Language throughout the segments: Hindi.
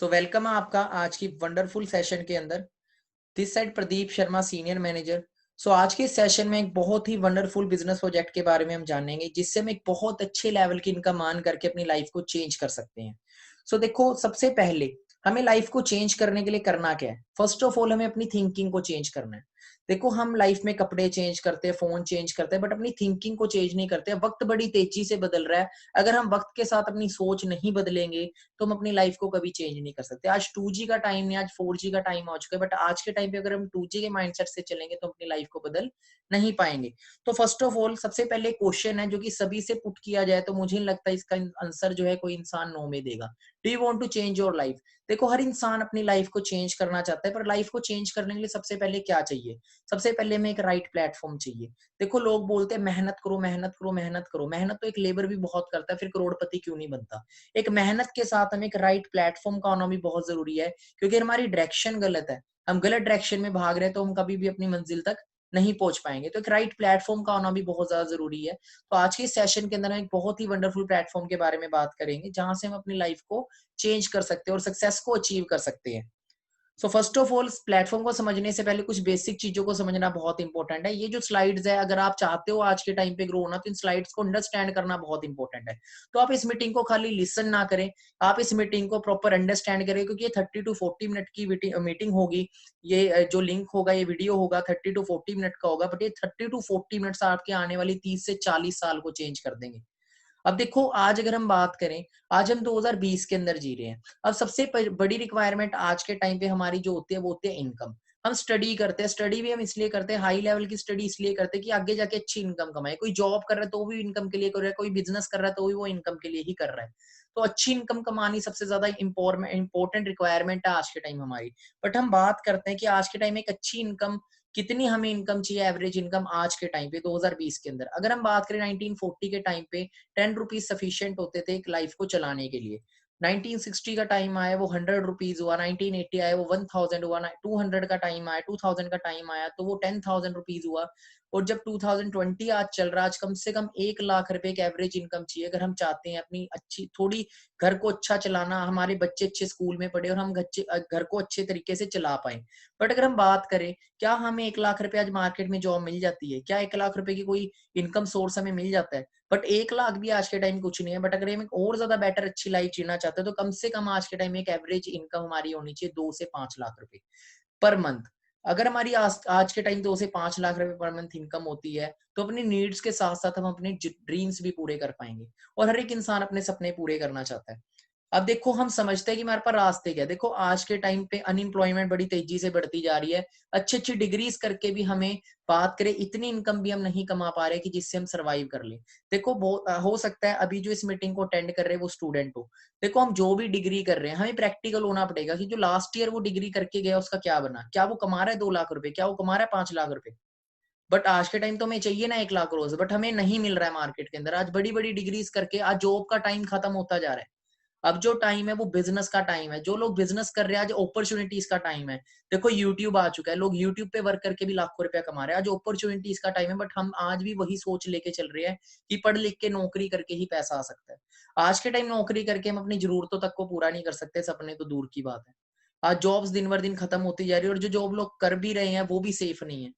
वेलकम है आपका आज की वंडरफुल सेशन के अंदर। This side Pradeep Sharma, senior manager. आज के सेशन में एक बहुत ही वंडरफुल बिजनेस प्रोजेक्ट के बारे में हम जानेंगे, जिससे हम एक बहुत अच्छे लेवल की इनकम अर्न करके अपनी लाइफ को चेंज कर सकते हैं। देखो, सबसे पहले हमें लाइफ को चेंज करने के लिए करना क्या है? फर्स्ट ऑफ ऑल हमें अपनी थिंकिंग को चेंज करना है। देखो, हम लाइफ में कपड़े चेंज करते हैं, फोन चेंज करते हैं, बट अपनी थिंकिंग को चेंज नहीं करते। वक्त बड़ी तेजी से बदल रहा है। अगर हम वक्त के साथ अपनी सोच नहीं बदलेंगे तो हम अपनी लाइफ को कभी चेंज नहीं कर सकते। आज 2G का टाइम नहीं, आज 4G का टाइम आ चुका है, बट आज के टाइम पे अगर हम 2G के माइंडसेट से चलेंगे तो अपनी लाइफ को बदल नहीं पाएंगे। तो फर्स्ट ऑफ ऑल सबसे पहले क्वेश्चन है जो कि सभी से पुट किया जाए, तो मुझे नहीं लगता इसका आंसर जो है कोई इंसान नो में देगा। Do you want to change your life? देखो, हर इंसान अपनी लाइफ को चेंज करना चाहता है, पर लाइफ को चेंज करने के लिए सबसे पहले क्या चाहिए? सबसे पहले हमें एक राइट प्लेटफॉर्म चाहिए। देखो, लोग बोलते हैं मेहनत करो, मेहनत करो, मेहनत करो। मेहनत तो एक लेबर भी बहुत करता है, फिर करोड़पति क्यों नहीं बनता? एक मेहनत के साथ हमें एक राइट प्लेटफॉर्म का होना भी बहुत जरूरी है, क्योंकि हमारी डायरेक्शन गलत है, हम गलत डायरेक्शन में भाग रहे हैं, तो हम कभी भी अपनी मंजिल तक नहीं पहुंच पाएंगे। तो एक राइट प्लेटफॉर्म का होना भी बहुत ज्यादा जरूरी है। तो आज के सेशन के अंदर हम एक बहुत ही वंडरफुल प्लेटफॉर्म के बारे में बात करेंगे, जहां से हम अपनी लाइफ को चेंज कर सकते हैं और सक्सेस को अचीव कर सकते हैं। फर्स्ट ऑफ ऑल, प्लेटफॉर्म को समझने से पहले कुछ बेसिक चीजों को समझना बहुत इंपॉर्टेंट है। ये जो स्लाइड्स है, अगर आप चाहते हो आज के टाइम पे ग्रो होना, तो इन स्लाइड्स को अंडरस्टैंड करना बहुत इंपॉर्टेंट है। तो आप इस मीटिंग को खाली लिसन ना करें, आप इस मीटिंग को प्रॉपर अंडरस्टैंड करें, क्योंकि ये 30 to 40 मिनट की मीटिंग होगी। ये जो लिंक होगा, ये वीडियो होगा, 30 to 40 मिनट का होगा, बट ये 30 to 40 मिनट्स आपके आने वाली 30 से 40 साल को चेंज कर देंगे। अब देखो, आज अगर हम बात करें, आज हम 2020 के अंदर जी रहे हैं। अब सबसे बड़ी रिक्वायरमेंट आज के टाइम पे हमारी जो होती है वो होती है इनकम। हम स्टडी करते हैं, स्टडी भी हम इसलिए करते हैं, हाई लेवल की स्टडी इसलिए करते हैं कि आगे जाके अच्छी इनकम कमाए। कोई जॉब कर रहा है तो भी इनकम के लिए कर रहा है, कोई बिजनेस कर रहा है तो भी वो इनकम के लिए ही कर रहा है। तो अच्छी इनकम कमानी सबसे ज्यादा इंपॉर्टेंट रिक्वायरमेंट है आज के टाइम हमारी। बट हम बात करते हैं कि आज के टाइम एक अच्छी इनकम, कितनी हमें इनकम चाहिए, एवरेज इनकम आज के टाइम पे 2020 के अंदर। अगर हम बात करें 1940 के टाइम पे 10 रुपीज सफिशियंट होते थे एक लाइफ को चलाने के लिए। 1960 का टाइम आया वो 100 रुपीज हुआ, 1980 आया वो 1000 हुआ, 200 का टाइम आया, 2000 का टाइम आया तो वो 10,000 रुपीज हुआ। और जब 2020 आज चल रहा है, आज कम से कम 1 लाख रुपए की एवरेज इनकम चाहिए, अगर हम चाहते हैं अपनी अच्छी थोड़ी घर को अच्छा चलाना, हमारे बच्चे अच्छे स्कूल में पढ़े और हम घर को अच्छे तरीके से चला पाए। बट अगर हम बात करें, क्या हमें 1 लाख रुपए आज मार्केट में जॉब मिल जाती है? क्या 1 लाख रुपए की कोई इनकम सोर्स हमें मिल जाता है? बट 1 लाख भी आज के टाइम कुछ नहीं है। बट अगर हम एक और ज्यादा बेटर अच्छी लाइफ जीना चाहते हैं, तो कम से कम आज के टाइम में एक एवरेज इनकम हमारी होनी चाहिए 2 से 5 लाख रुपए पर मंथ। अगर हमारी आज के टाइम 2 से 5 लाख रुपए पर मंथ इनकम होती है, तो अपनी नीड्स के साथ साथ हम अपने ड्रीम्स भी पूरे कर पाएंगे। और हर एक इंसान अपने सपने पूरे करना चाहता है। अब देखो, हम समझते हैं कि हमारे पास रास्ते क्या है। देखो, आज के टाइम पे अनएम्प्लॉयमेंट बड़ी तेजी से बढ़ती जा रही है। अच्छी अच्छी डिग्रीज करके भी हमें बात करें, इतनी इनकम भी हम नहीं कमा पा रहे कि जिससे हम सर्वाइव कर ले। देखो, हो सकता है अभी जो इस मीटिंग को अटेंड कर रहे हैं वो स्टूडेंट हो। देखो, हम जो भी डिग्री कर रहे हैं, हमें प्रैक्टिकल होना पड़ेगा कि जो लास्ट ईयर वो डिग्री करके गया उसका क्या बना। क्या वो कमा रहा है 2 लाख रुपए? क्या वो कमा रहा है 5 लाख रुपए? बट आज के टाइम तो हमें चाहिए ना 1 लाख रोज, बट हमें नहीं मिल रहा है मार्केट के अंदर। आज बड़ी बड़ी डिग्रीज करके आज जॉब का टाइम खत्म होता जा रहा है। अब जो टाइम है वो बिजनेस का टाइम है। जो लोग बिजनेस कर रहे हैं, आज अपॉर्चुनिटीज का टाइम है। देखो, यूट्यूब आ चुका है, लोग यूट्यूब पे वर्क करके भी लाखों रुपया कमा रहे हैं। आज अपॉर्चुनिटीज का टाइम है, बट हम आज भी वही सोच लेके चल रहे हैं कि पढ़ लिख के नौकरी करके ही पैसा आ सकता है। आज के टाइम नौकरी करके हम अपनी जरूरतों तक को पूरा नहीं कर सकते, सपने तो दूर की बात है। आज जॉब्स दिन बर दिन खत्म होती जा रही है, और जो जॉब लोग कर भी रहे हैं वो भी सेफ नहीं है।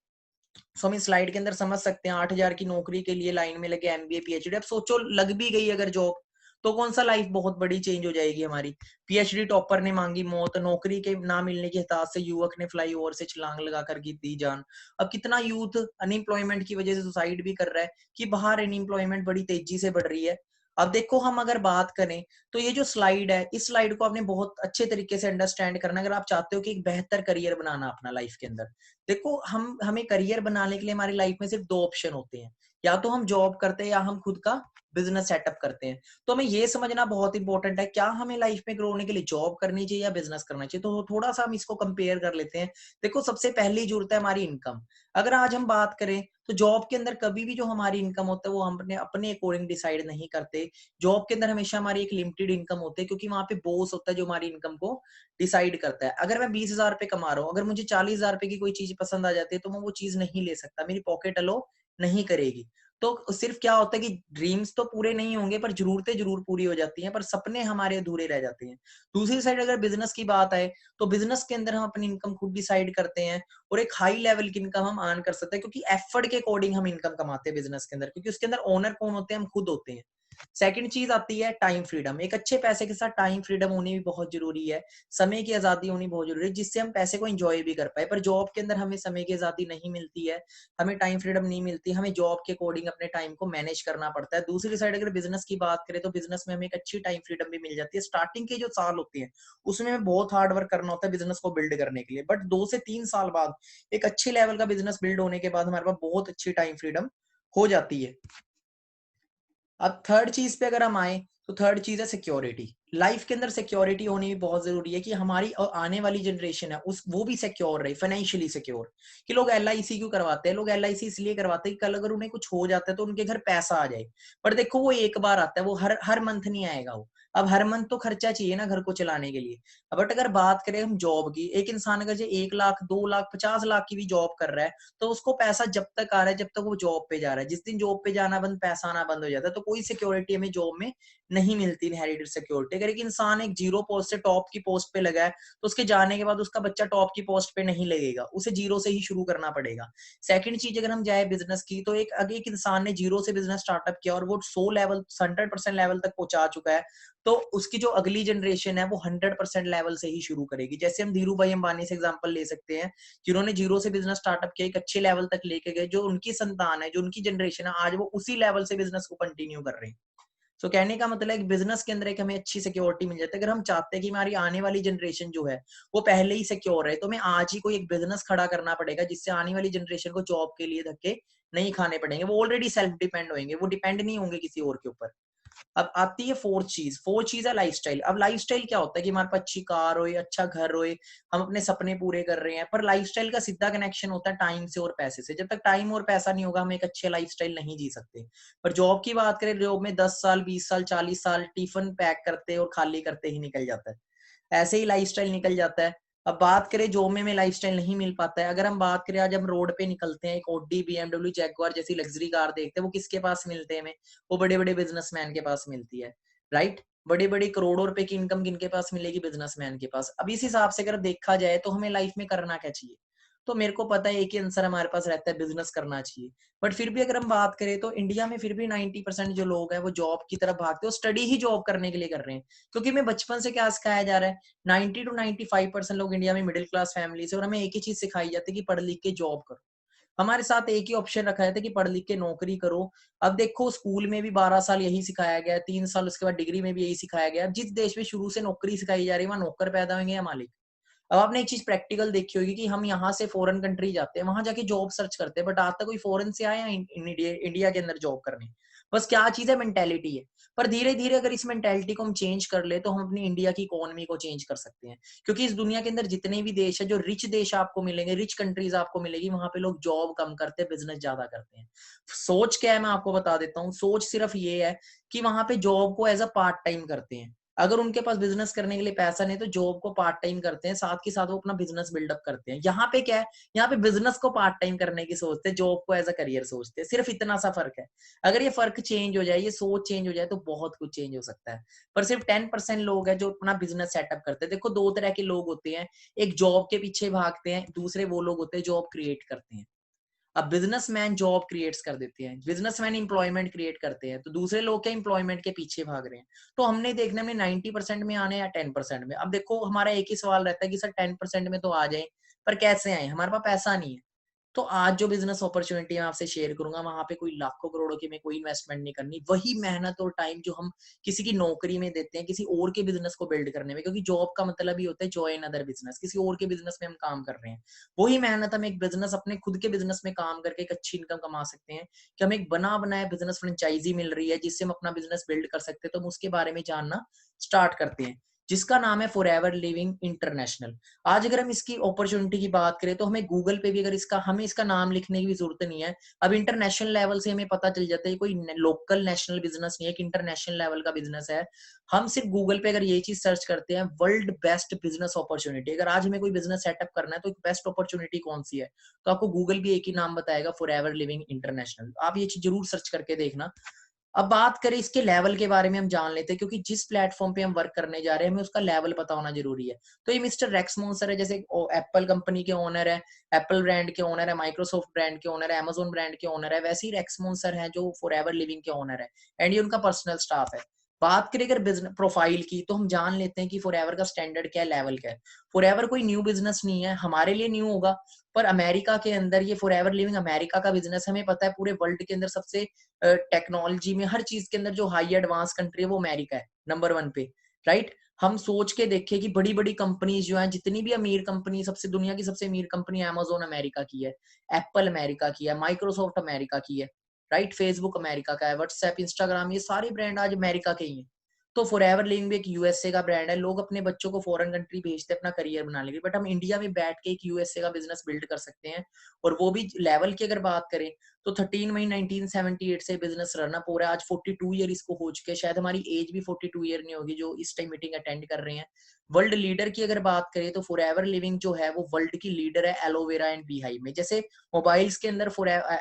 हम इस स्लाइड के अंदर समझ सकते हैं, 8,000 की नौकरी के लिए लाइन में लगे एमबीए पीएचडी। अब सोचो, लग भी गई अगर जॉब, तो कौन सा लाइफ बहुत बड़ी चेंज हो जाएगी हमारी। पीएचडी टॉपर ने मांगी मौत, नौकरी के ना मिलने के हताश से युवक ने फ्लाईओवर से छलांग लगाकर दी जान। अब कितना यूथ अनएम्प्लॉयमेंट की वजह से सुसाइड भी कर रहा है, कि बाहर अनएम्प्लॉयमेंट बड़ी तेजी से बढ़ रही है। अब देखो, हम अगर बात करें, तो ये जो स्लाइड है, इस स्लाइड को आपने बहुत अच्छे तरीके से अंडरस्टैंड करना अगर आप चाहते हो कि एक बेहतर करियर बनाना अपना लाइफ के अंदर। देखो, हमें करियर बनाने के लिए हमारी लाइफ में सिर्फ 2 ऑप्शन होते हैं, या तो हम जॉब करते हैं या हम खुद का बिजनेस सेटअप करते हैं। तो हमें ये समझना बहुत इंपॉर्टेंट है, क्या हमें लाइफ में ग्रो होने के लिए जॉब करनी चाहिए या बिजनेस करना चाहिए। तो थोड़ा सा हम इसको कंपेयर कर लेते हैं। देखो, सबसे पहली जरूरत है हमारी इनकम। अगर आज हम बात करें, तो जॉब के अंदर कभी भी जो हमारी इनकम होता है वो हम अपने अपने अकॉर्डिंग डिसाइड नहीं करते। जॉब के अंदर हमेशा हमारी एक लिमिटेड इनकम होती है, क्योंकि वहां पे बॉस होता है जो हमारी इनकम को डिसाइड करता है। अगर मैं 20,000 रुपए कमा रहा हूँ, अगर मुझे 40,000 रुपए की कोई चीज पसंद आ जाती है, तो मैं वो चीज नहीं ले सकता, मेरी पॉकेट अलो नहीं करेगी। तो सिर्फ क्या होता है कि ड्रीम्स तो पूरे नहीं होंगे पर जरूरतें जरूर पूरी हो जाती हैं, पर सपने हमारे अधूरे रह जाते हैं। दूसरी साइड अगर बिजनेस की बात आए तो बिजनेस के अंदर हम अपनी इनकम खुद डिसाइड करते हैं और एक हाई लेवल की इनकम हम अर्न कर सकते हैं, क्योंकि एफर्ट के अकॉर्डिंग हम इनकम कमाते हैं बिजनेस के अंदर, क्योंकि उसके अंदर ओनर कौन होते हैं, हम खुद होते हैं। सेकंड चीज आती है टाइम फ्रीडम। एक अच्छे पैसे के साथ टाइम फ्रीडम होनी भी बहुत जरूरी है, समय की आजादी होनी बहुत जरूरी है, जिससे हम पैसे को एंजॉय भी कर पाए। पर जॉब के अंदर हमें समय की आजादी नहीं मिलती है, हमें टाइम फ्रीडम नहीं मिलती, हमें जॉब के अकॉर्डिंग अपने टाइम को मैनेज करना पड़ता है। दूसरी साइड अगर बिजनेस की बात करें तो बिजनेस में हमें एक अच्छी टाइम फ्रीडम भी मिल जाती है। स्टार्टिंग के जो साल होते हैं उसमें हमें बहुत हार्ड वर्क करना होता है बिजनेस को बिल्ड करने के लिए, बट 2 से 3 साल बाद एक अच्छे लेवल का बिजनेस बिल्ड होने के बाद हमारे पास बहुत अच्छी टाइम फ्रीडम हो जाती है। अब थर्ड चीज पे अगर हम आए तो थर्ड चीज है सिक्योरिटी। लाइफ के अंदर सिक्योरिटी होनी भी बहुत जरूरी है कि हमारी आने वाली जनरेशन है उस वो भी सिक्योर रहे, फाइनेंशियली सिक्योर। कि लोग LIC क्यों करवाते हैं? लोग LIC इसलिए करवाते हैं कि कल अगर उन्हें कुछ हो जाता है तो उनके घर पैसा आ जाए। पर देखो वो एक बार आता है, वो हर हर मंथ नहीं आएगा वो। अब हर मंथ तो खर्चा चाहिए ना घर को चलाने के लिए। बट अगर बात करें हम जॉब की, एक इंसान अगर जो 1 लाख 2 लाख 50 लाख की भी जॉब कर रहा है तो उसको पैसा जब तक आ रहा है जब तक वो जॉब पे जा रहा है। जिस दिन जॉब पे जाना बंद, पैसा आना बंद हो जाता है, तो कोई सिक्योरिटी हमें जॉब में नहीं मिलती, इनहेरिटेड सिक्योरिटी। अगर एक इंसान एक जीरो पोस्ट से टॉप की पोस्ट पे लगा है तो उसके जाने के बाद उसका बच्चा टॉप की पोस्ट पे नहीं लगेगा, उसे जीरो से ही शुरू करना पड़ेगा। सेकंड चीज अगर हम जाए बिजनेस की, तो एक अगर एक इंसान ने जीरो से बिजनेस स्टार्टअप किया और वो 100% लेवल तक पहुंचा चुका है, तो उसकी जो अगली जनरेशन है वो 100% लेवल से ही शुरू करेगी। जैसे हम धीरू भाई अंबानी से एग्जांपल ले सकते हैं, जिन्होंने जीरो से बिजनेस स्टार्टअप किया, एक अच्छे लेवल तक लेके गए। जो उनकी संतान है, जो उनकी जनरेशन है, आज वो उसी लेवल से बिजनेस को कंटिन्यू कर रहे हैं। तो कहने का मतलब है बिजनेस के अंदर एक हमें अच्छी सिक्योरिटी मिल जाती है। अगर हम चाहते हैं कि हमारी आने वाली जनरेशन जो है वो पहले ही सिक्योर है, तो हमें आज ही कोई एक बिजनेस खड़ा करना पड़ेगा जिससे आने वाली जनरेशन को जॉब के लिए धक्के नहीं खाने पड़ेंगे। वो ऑलरेडी सेल्फ डिपेंड होंगे, वो डिपेंड नहीं होंगे किसी और के ऊपर। अब आती है फोर्थ चीज है लाइफस्टाइल। अब लाइफस्टाइल क्या होता है कि हमारे पास अच्छी कार हो, अच्छा घर हो, हम अपने सपने पूरे कर रहे हैं। पर लाइफस्टाइल का सीधा कनेक्शन होता है टाइम से और पैसे से। जब तक टाइम और पैसा नहीं होगा हम एक अच्छे लाइफस्टाइल नहीं जी सकते। पर जॉब की बात करें, जॉब में 10 साल 20 साल 40 साल टिफिन पैक करते और खाली करते ही निकल जाता है, ऐसे ही लाइफस्टाइल निकल जाता है। अब बात करें जॉब में लाइफस्टाइल नहीं मिल पाता है। अगर हम बात करें आज हम रोड पे निकलते हैं, एक ऑडी BMW जैगुआर जैसी लग्जरी कार देखते हैं, वो किसके पास मिलते हैं हमें? वो बड़े बड़े बिजनेसमैन के पास मिलती है, राइट। बड़े बड़े करोड़ों रुपए की इनकम किनके पास मिलेगी? बिजनेसमैन के पास। अब इस हिसाब से अगर देखा जाए तो हमें लाइफ में करना क्या चाहिए? तो मेरे को पता है एक ही आंसर हमारे पास रहता है, बिजनेस करना चाहिए। बट फिर भी अगर हम बात करें तो इंडिया में फिर भी 90% जो लोग हैं वो जॉब की तरफ भागते हैं, वो स्टडी ही जॉब करने के लिए कर रहे हैं। क्योंकि हमें बचपन से क्या सिखाया जा रहा है, 90 to 95% लोग इंडिया में मिडिल क्लास फैमिली से, और हमें एक ही चीज सिखाई जाती है कि पढ़ लिख के जॉब करो। हमारे साथ एक ही ऑप्शन रखा जाता है कि पढ़ लिख के नौकरी करो। अब देखो स्कूल में भी 12 साल यही सिखाया गया है, 3 साल उसके बाद डिग्री में भी यही सिखाया गया है। जिस देश में शुरू से नौकरी सिखाई जा रही है वहां नौकर पैदा होंगे या मालिक? अब आपने एक चीज प्रैक्टिकल देखी होगी कि हम यहाँ से फॉरेन कंट्री जाते हैं, वहां जाके जॉब सर्च करते हैं, बट आज तक कोई फॉरेन से आया इंडिया के अंदर जॉब करने? बस क्या चीज है, मेंटेलिटी है। पर धीरे धीरे अगर इस मेंटेलिटी को हम चेंज कर ले तो हम अपनी इंडिया की इकोनॉमी को चेंज कर सकते हैं। क्योंकि इस दुनिया के अंदर जितने भी देश है, जो रिच देश आपको मिलेंगे, रिच कंट्रीज आपको मिलेगी, वहां पे लोग जॉब कम करते हैं, बिजनेस ज्यादा करते हैं। सोच क्या है मैं आपको बता देता हूँ। सोच सिर्फ ये है कि वहां पे जॉब को एज अ पार्ट टाइम करते हैं। अगर उनके पास बिजनेस करने के लिए पैसा नहीं तो जॉब को पार्ट टाइम करते हैं, साथ के साथ वो अपना बिजनेस बिल्डअप करते हैं। यहाँ पे क्या है, यहाँ पे बिजनेस को पार्ट टाइम करने की सोचते हैं, जॉब को एज अ करियर सोचते हैं। सिर्फ इतना सा फर्क है। अगर ये फर्क चेंज हो जाए, ये सोच चेंज हो जाए, तो बहुत कुछ चेंज हो सकता है। पर सिर्फ 10% लोग हैं जो अपना बिजनेस सेटअप करते हैं। देखो दो तरह के लोग होते हैं, एक जॉब के पीछे भागते हैं, दूसरे वो लोग होते हैं जॉब क्रिएट करते हैं। अब बिजनेसमैन जॉब क्रिएट्स कर देते हैं, बिजनेसमैन इंप्लॉयमेंट क्रिएट करते हैं, तो दूसरे लोग क्या इंप्लॉयमेंट के पीछे भाग रहे हैं। तो हमने देखने में 90% में आने या 10% में। अब देखो हमारा एक ही सवाल रहता है कि सर 10% में तो आ जाए, पर कैसे आए? हमारे पास पैसा नहीं है। तो आज जो बिजनेस अपॉर्चुनिटी मैं आपसे शेयर करूंगा, वहां पे कोई लाखों करोड़ों की में कोई इन्वेस्टमेंट नहीं करनी। वही मेहनत और टाइम जो हम किसी की नौकरी में देते हैं, किसी और के बिजनेस को बिल्ड करने में, क्योंकि जॉब का मतलब ही होता है जॉइन अदर बिजनेस, किसी और के बिजनेस में हम काम कर रहे हैं। वही मेहनत हम एक बिजनेस, अपने खुद के बिजनेस में काम करके एक अच्छी इनकम कमा सकते हैं। कि हमें एक बना बनाया बिजनेस फ्रेंचाइजी मिल रही है जिससे हम अपना बिजनेस बिल्ड कर सकते हैं, तो हम उसके बारे में जानना स्टार्ट करते हैं। जिसका नाम है फॉरएवर लिविंग इंटरनेशनल। आज अगर हम इसकी अपॉर्चुनिटी की बात करें तो हमें गूगल पे भी अगर हमें इसका नाम लिखने की भी जरूरत नहीं है। अब इंटरनेशनल लेवल से हमें पता चल जाता है कोई लोकल नेशनल बिजनेस नहीं है, कि इंटरनेशनल लेवल का बिजनेस है। हम सिर्फ गूगल पे अगर ये चीज सर्च करते हैं वर्ल्ड बेस्ट बिजनेस अपॉर्चुनिटी, अगर आज हमें कोई बिजनेस सेटअप करना है तो बेस्ट अपॉर्चुनिटी कौन सी है, तो आपको गूगल भी एक ही नाम बताएगा, फॉरएवर लिविंग इंटरनेशनल। आप ये चीज जरूर सर्च करके देखना। अब बात करें इसके लेवल के बारे में, हम जान लेते हैं, क्योंकि जिस प्लेटफॉर्म पे हम वर्क करने जा रहे हैं हमें उसका लेवल पता होना जरूरी है। तो ये मिस्टर रेक्स मॉन्सर है, जैसे एप्पल कंपनी के ओनर है, एप्पल ब्रांड के ओनर है, माइक्रोसॉफ्ट ब्रांड के ओनर है, अमेजोन ब्रांड के ओनर है, वैसे ही रेक्स मॉन्सर है जो फॉरएवर लिविंग के ओनर है, एंड ये उनका पर्सनल स्टाफ है। बात करें अगर बिजनेस प्रोफाइल की, तो हम जान लेते हैं कि फॉरएवर का स्टैंडर्ड क्या है, लेवल क्या है। फॉरएवर कोई न्यू बिजनेस नहीं है, हमारे लिए न्यू होगा, पर अमेरिका के अंदर ये फॉरएवर लिविंग अमेरिका का बिजनेस, हमें पता है पूरे वर्ल्ड के अंदर सबसे टेक्नोलॉजी में हर चीज के अंदर जो हाई एडवांस कंट्री है वो अमेरिका है, नंबर 1 पे, राइट। हम सोच के देखें कि बड़ी बड़ी कंपनीज जो हैं, जितनी भी अमीर कंपनी, सबसे दुनिया की सबसे अमीर कंपनी अमेजोन अमेरिका की है, एप्पल अमेरिका की है, माइक्रोसॉफ्ट अमेरिका की है, राइट, फेसबुक अमेरिका का है, व्हाट्सएप, इंस्टाग्राम, ये सारे ब्रांड आज अमेरिका के ही हैं। तो फॉरएवर लिविंग भी एक यूएसए का ब्रांड है। लोग अपने बच्चों को फॉरेन कंट्री भेजते हैं अपना करियर बनाने के लिए, बट हम इंडिया में बैठ के एक यूएसए का बिजनेस बिल्ड कर सकते हैं। और वो भी लेवल की अगर बात करें तो 13 मई 1978 से बिजनेस रन अप हो रहा है। आज 42 ईयर इसको हो चुके हैं, शायद हमारी एज भी 42 ईयर नहीं होगी जो इस टाइम मीटिंग अटेंड कर रहे हैं। वर्ल्ड लीडर की अगर बात करें तो फॉरएवर लिविंग जो है वो वर्ल्ड की लीडर है एलोवेरा एंड बीहाइव में। जैसे मोबाइल्स के अंदर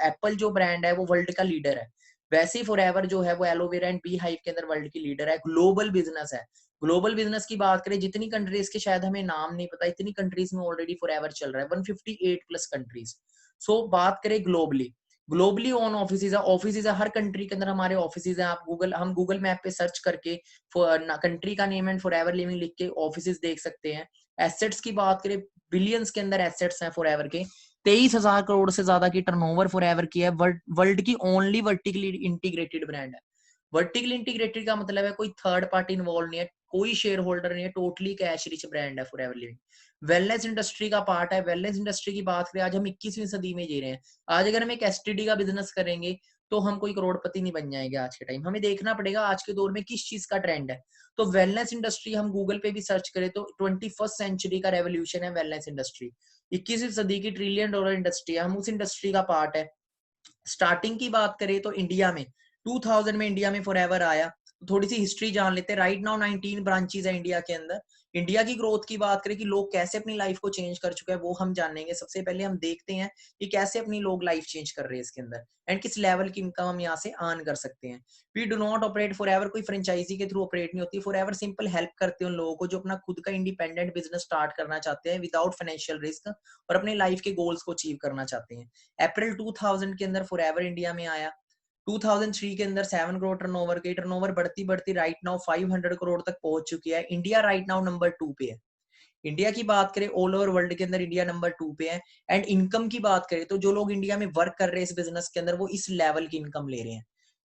एप्पल जो ब्रांड है वो वर्ल्ड का लीडर है, वैसे ही फॉरएवर जो है वो एलोवेरा एंड बीहाइव के अंदर वर्ल्ड की लीडर है। ग्लोबल बिजनेस है। ग्लोबल बिजनेस की बात करें, जितनी कंट्रीज के शायद हमें नाम नहीं पता, इतनी कंट्रीज में ऑलरेडी फॉरएवर चल रहा है, 158 प्लस कंट्रीज। सो बात करें ग्लोबली, ग्लोबली ऑन ऑफिस है हर कंट्री के अंदर हमारे ऑफिस है। आप हम गूगल मैप पे सर्च करके कंट्री का नेम एंड फॉरएवर लिविंग लिख के ऑफिस देख सकते हैं। एसेट्स की बात करें, बिलियंस के अंदर एसेट्स हैं फॉरएवर के। 23,000 करोड़ से ज्यादा की टर्नओवर फॉरएवर की है। वर्ल्ड की ओनली वर्टिकली इंटीग्रेटेड ब्रांड है। वर्टिकली इंटीग्रेटेड का मतलब है कोई थर्ड पार्टी इन्वॉल्व नहीं है, कोई शेयर होल्डर नहीं है, टोटली कैश रिच ब्रांड है फॉरएवर लिविंग। वेलनेस इंडस्ट्री का पार्ट है। वेलनेस इंडस्ट्री की बात करें, आज हम 21वीं सदी में जी रहे हैं। आज अगर हम एक एसटीडी का बिजनेस करेंगे तो हम कोई करोड़पति नहीं बन जाएंगे। आज के टाइम हमें देखना पड़ेगा आज के दौर में किस चीज का ट्रेंड है। तो वेलनेस इंडस्ट्री हम गूगल पे भी सर्च करें तो 21st सेंचुरी का रेवोल्यूशन है वेलनेस इंडस्ट्री। 21वीं सदी की ट्रिलियन डॉलर इंडस्ट्री है, हम उस इंडस्ट्री का पार्ट है। स्टार्टिंग की बात करें तो इंडिया में 2000 में इंडिया में फॉरएवर आया। तो थोड़ी सी हिस्ट्री जान लेते हैं। राइट नाउ 19 ब्रांचेस है इंडिया के अंदर। इंडिया की ग्रोथ की बात करें कि लोग कैसे अपनी लाइफ को चेंज कर चुके हैं वो हम जानेंगे। सबसे पहले हम देखते हैं कि कैसे अपनी लोग लाइफ चेंज कर रहे हैं इसके अंदर, एंड किस लेवल की इनकम हम यहाँ से अर्न कर सकते हैं। We do not operate forever, कोई फ्रेंचाइजी के थ्रू ऑपरेट नहीं होती। फॉरएवर सिंपल हेल्प करते हैं उन लोगों को जो अपना खुद का इंडिपेंडेंट बिजनेस स्टार्ट करना चाहते हैं विदाउट फाइनेंशियल रिस्क, और अपने लाइफ के गोल्स को अचीव करना चाहते हैं। अप्रैल 2000 के अंदर फॉरएवर इंडिया में आया। 2003 के अंदर 7 करोड़ टर्नओवर की, टर्नओवर बढ़ती बढ़ती राइट नाउ 500 करोड़ तक पहुंच चुकी है। इंडिया राइट नाउ नंबर 2 पे है। इंडिया की बात करें ऑल ओवर वर्ल्ड के अंदर इंडिया नंबर 2 पे है। एंड इनकम की बात करें तो जो लोग इंडिया में वर्क कर रहे हैं इस बिजनेस के अंदर वो इस लेवल की इनकम ले रहे हैं।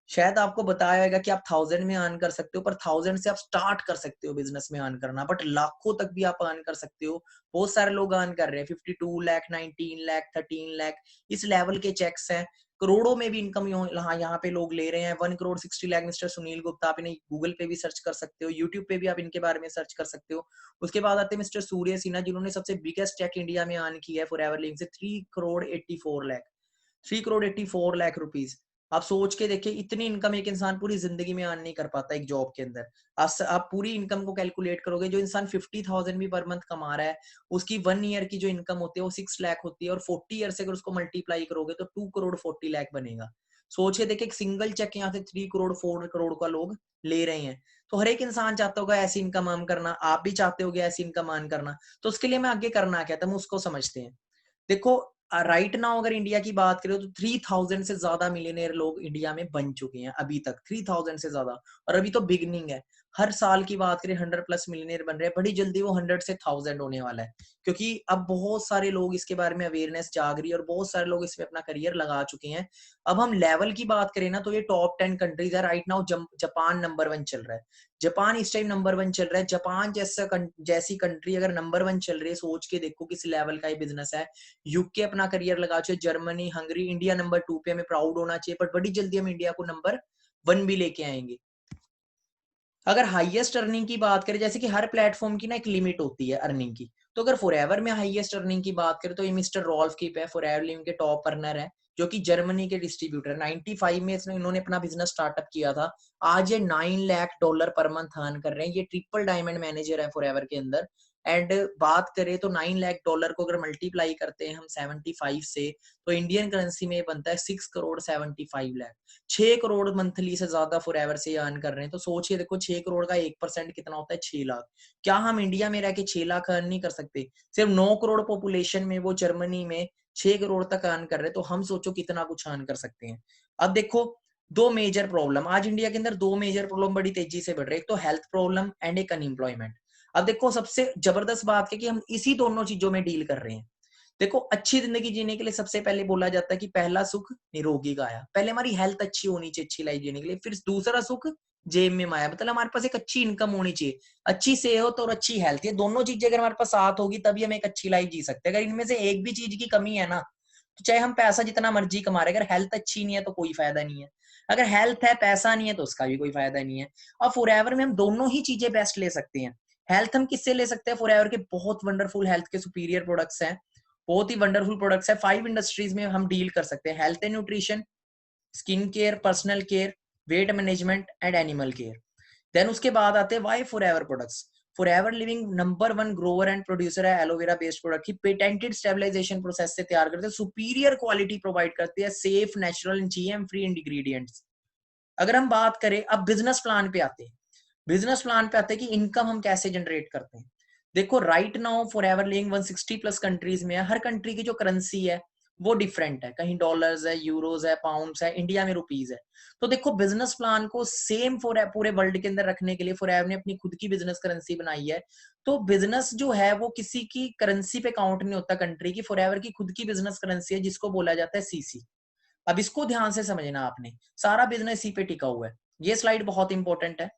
शायद आपको बताया होगा कि आप 1000 में अर्न कर सकते हो, पर 1000 से आप स्टार्ट कर सकते हो बिजनेस में अर्न करना, बट लाखों तक भी आप अर्न कर सकते हो। बहुत सारे लोग अर्न कर रहे हैं 52 लाख, 19 लाख, 13 लाख, इस लेवल के चेक्स हैं। करोड़ों में भी इनकम यहाँ पे लोग ले रहे हैं। 1 करोड़ 60 लाख मिस्टर सुनील गुप्ता, आप इन्हें गूगल पे भी सर्च कर सकते हो, यूट्यूब पे भी आप इनके बारे में सर्च कर सकते हो। उसके बाद आते हैं मिस्टर सूर्य सिन्हा, जिन्होंने सबसे बिगेस्ट चेक इंडिया में अर्न किया है फॉरएवर लिविंग से 3 करोड़ 84 लाख, 3 करोड़ 84 लाख रुपीज। आप सोच के देखिए, इतनी इनकम एक इंसान पूरी जिंदगी में अर्न नहीं कर पाता एक जॉब के अंदर। आप पूरी इनकम को कैलकुलेट करोगे, जो इंसान 50,000 भी पर मंथ कमा रहा है उसकी 1 ईयर की जो इनकम होती है वो 6 लाख होती है, और 40 ईयर से अगर उसको मल्टीप्लाई करोगे तो 2 करोड़ 40 लाख बनेगा। सोच के देखिए, एक सिंगल चेक यहाँ से 3 करोड़ 4 करोड़ का लोग ले रहे हैं। तो हर एक इंसान चाहता होगा ऐसी इनकम अर्न करना, आप भी चाहते होगे ऐसी इनकम अर्न करना। तो उसके लिए मैं आगे करना क्या था, हम उसको समझते हैं। देखो, राइट नाउ अगर इंडिया की बात करें तो 3000 से ज्यादा मिलियनेयर लोग इंडिया में बन चुके हैं अभी तक, 3000 से ज्यादा। और अभी तो बिगनिंग है। हर साल की बात करें 100 प्लस मिलियनेयर बन रहे हैं, बड़ी जल्दी वो 100 से 1000 होने वाला है, क्योंकि अब बहुत सारे लोग इसके बारे में अवेयरनेस जाग रही है और बहुत सारे लोग इसमें अपना करियर लगा चुके हैं। अब हम लेवल की बात करें ना तो ये टॉप 10 कंट्रीज है राइट नाउ। जापान नंबर 1 चल रहा है। जापान इस टाइम नंबर 1 चल रहा है। जापान जैसी कंट्री अगर नंबर 1 चल रही है, सोच के देखो किस लेवल का ये बिजनेस है। यूके अपना करियर लगा चाहिए, जर्मनी, हंगरी, इंडिया नंबर 2 पे, हमें प्राउड होना चाहिए, बट बड़ी जल्दी हम इंडिया को नंबर 1 भी लेके आएंगे। अगर हाईएस्ट अर्निंग की बात करें, जैसे कि हर प्लेटफॉर्म की ना एक लिमिट होती है अर्निंग की, तो अगर फॉरएवर में हाईएस्ट अर्निंग की बात करें तो ये मिस्टर रॉल्फ कीप है, फॉरएवर लिविंग के टॉप अर्नर है, जो कि जर्मनी के डिस्ट्रीब्यूटर। 95 में इन्होंने अपना बिजनेस स्टार्टअप किया था। आज ये $9 लाख पर मंथ अर्न कर रहे हैं। ये ट्रिपल डायमंड मैनेजर है फॉरएवर के अंदर। एंड बात करें तो $9 लाख को अगर मल्टीप्लाई करते हैं हम 75 से, तो इंडियन करेंसी में बनता है 6 करोड़ 75 लाख। 6 करोड़ मंथली से ज्यादा फॉरएवर से अर्न कर रहे हैं। तो सोचिए, देखो 6 करोड़ का 1% कितना होता है, 6 लाख। क्या हम इंडिया में रह के 6 लाख अर्न नहीं कर सकते? सिर्फ 9 करोड़ पॉपुलेशन में वो जर्मनी में 6 करोड़ तक अर्न कर रहे हैं, तो हम सोचो कितना कुछ अर्न कर सकते हैं। अब देखो, दो मेजर प्रॉब्लम आज इंडिया के अंदर, दो मेजर प्रॉब्लम बड़ी तेजी से बढ़ रही है। एक तो हेल्थ प्रॉब्लम एंड एक अनएम्प्लॉयमेंट। अब देखो, सबसे जबरदस्त बात है कि हम इसी दोनों चीजों में डील कर रहे हैं। देखो, अच्छी जिंदगी जीने के लिए सबसे पहले बोला जाता है कि पहला सुख निरोगी काया। पहले हमारी हेल्थ अच्छी होनी चाहिए अच्छी लाइफ जीने के लिए। फिर दूसरा सुख जेब में माया, मतलब हमारे पास एक अच्छी इनकम होनी चाहिए, अच्छी सेहत और अच्छी हेल्थ। ये दोनों चीजें अगर हमारे पास साथ होगी तभी हम एक अच्छी लाइफ जी सकते हैं। अगर इनमें से एक भी चीज की कमी है ना, तो चाहे हम पैसा जितना मर्जी कमा रहे, अगर हेल्थ अच्छी नहीं है तो कोई फायदा नहीं है। अगर हेल्थ है पैसा नहीं है तो उसका भी कोई फायदा नहीं है। और फॉरएवर में हम दोनों ही चीजें बेस्ट ले सकते हैं। हेल्थ हम किससे ले सकते हैं? फॉरएवर के बहुत वंडरफुल हेल्थ के सुपीरियर प्रोडक्ट्स हैं, बहुत ही वंडरफुल प्रोडक्ट्स है। 5 इंडस्ट्रीज में हम डील कर सकते हैं: health and nutrition, skin care, personal care, weight management and animal care. Then उसके बाद आते हैं why forever products. Forever living number 1 grower and producer है एलोवेरा बेस्ड प्रोडक्ट की। पेटेंटेड स्टेबलाइजेशन प्रोसेस से तैयार करते हैं, सुपीरियर क्वालिटी प्रोवाइड करती है, safe, natural, GM free ingredients. अगर हम बात करें, अब बिजनेस प्लान पे आते हैं। बिजनेस प्लान पे आते हैं कि इनकम हम कैसे जनरेट करते हैं। देखो, right now forever living 160 plus countries में है। हर कंट्री की जो करेंसी है वो डिफरेंट है, कहीं डॉलर्स है, यूरोज है, पाउंड्स है, इंडिया में रुपीज है। तो देखो, बिजनेस प्लान को सेम फॉर पूरे वर्ल्ड के अंदर रखने के लिए फॉरएवर ने अपनी खुद की बिजनेस करेंसी बनाई है। तो बिजनेस जो है वो किसी की करेंसी पे काउंट नहीं होता कंट्री की, फॉरएवर की खुद की बिजनेस करेंसी है जिसको बोला जाता है सीसी। अब इसको ध्यान से समझना आपने, सारा बिजनेस इसी पे टिका हुआ है। ये स्लाइड बहुत इंपॉर्टेंट है।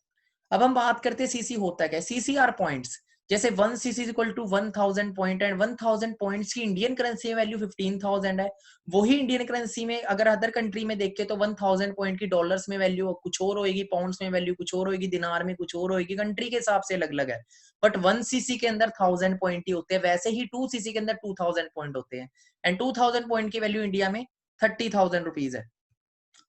अब हम बात करते हैं सीसी होता क्या है। CC are points. जैसे 1 CC is equal to 1000 point, and 1000 points की इंडियन करेंसी में वैल्यू 15,000 है। वही इंडियन करेंसी में अगर अदर कंट्री में देखे तो 1000 पॉइंट की डॉलर्स में वैल्यू कुछ और होगी, पाउंड्स में वैल्यू कुछ और होगी, दिनार में कुछ और होगी, कंट्री के हिसाब से अलग अलग है। बट 1 सीसी के अंदर 1000 पॉइंट ही होते हैं। वैसे ही 2 सीसी के अंदर 2000 पॉइंट होते हैं, एंड 2000 पॉइंट की वैल्यू इंडिया में 30,000 रुपीज है।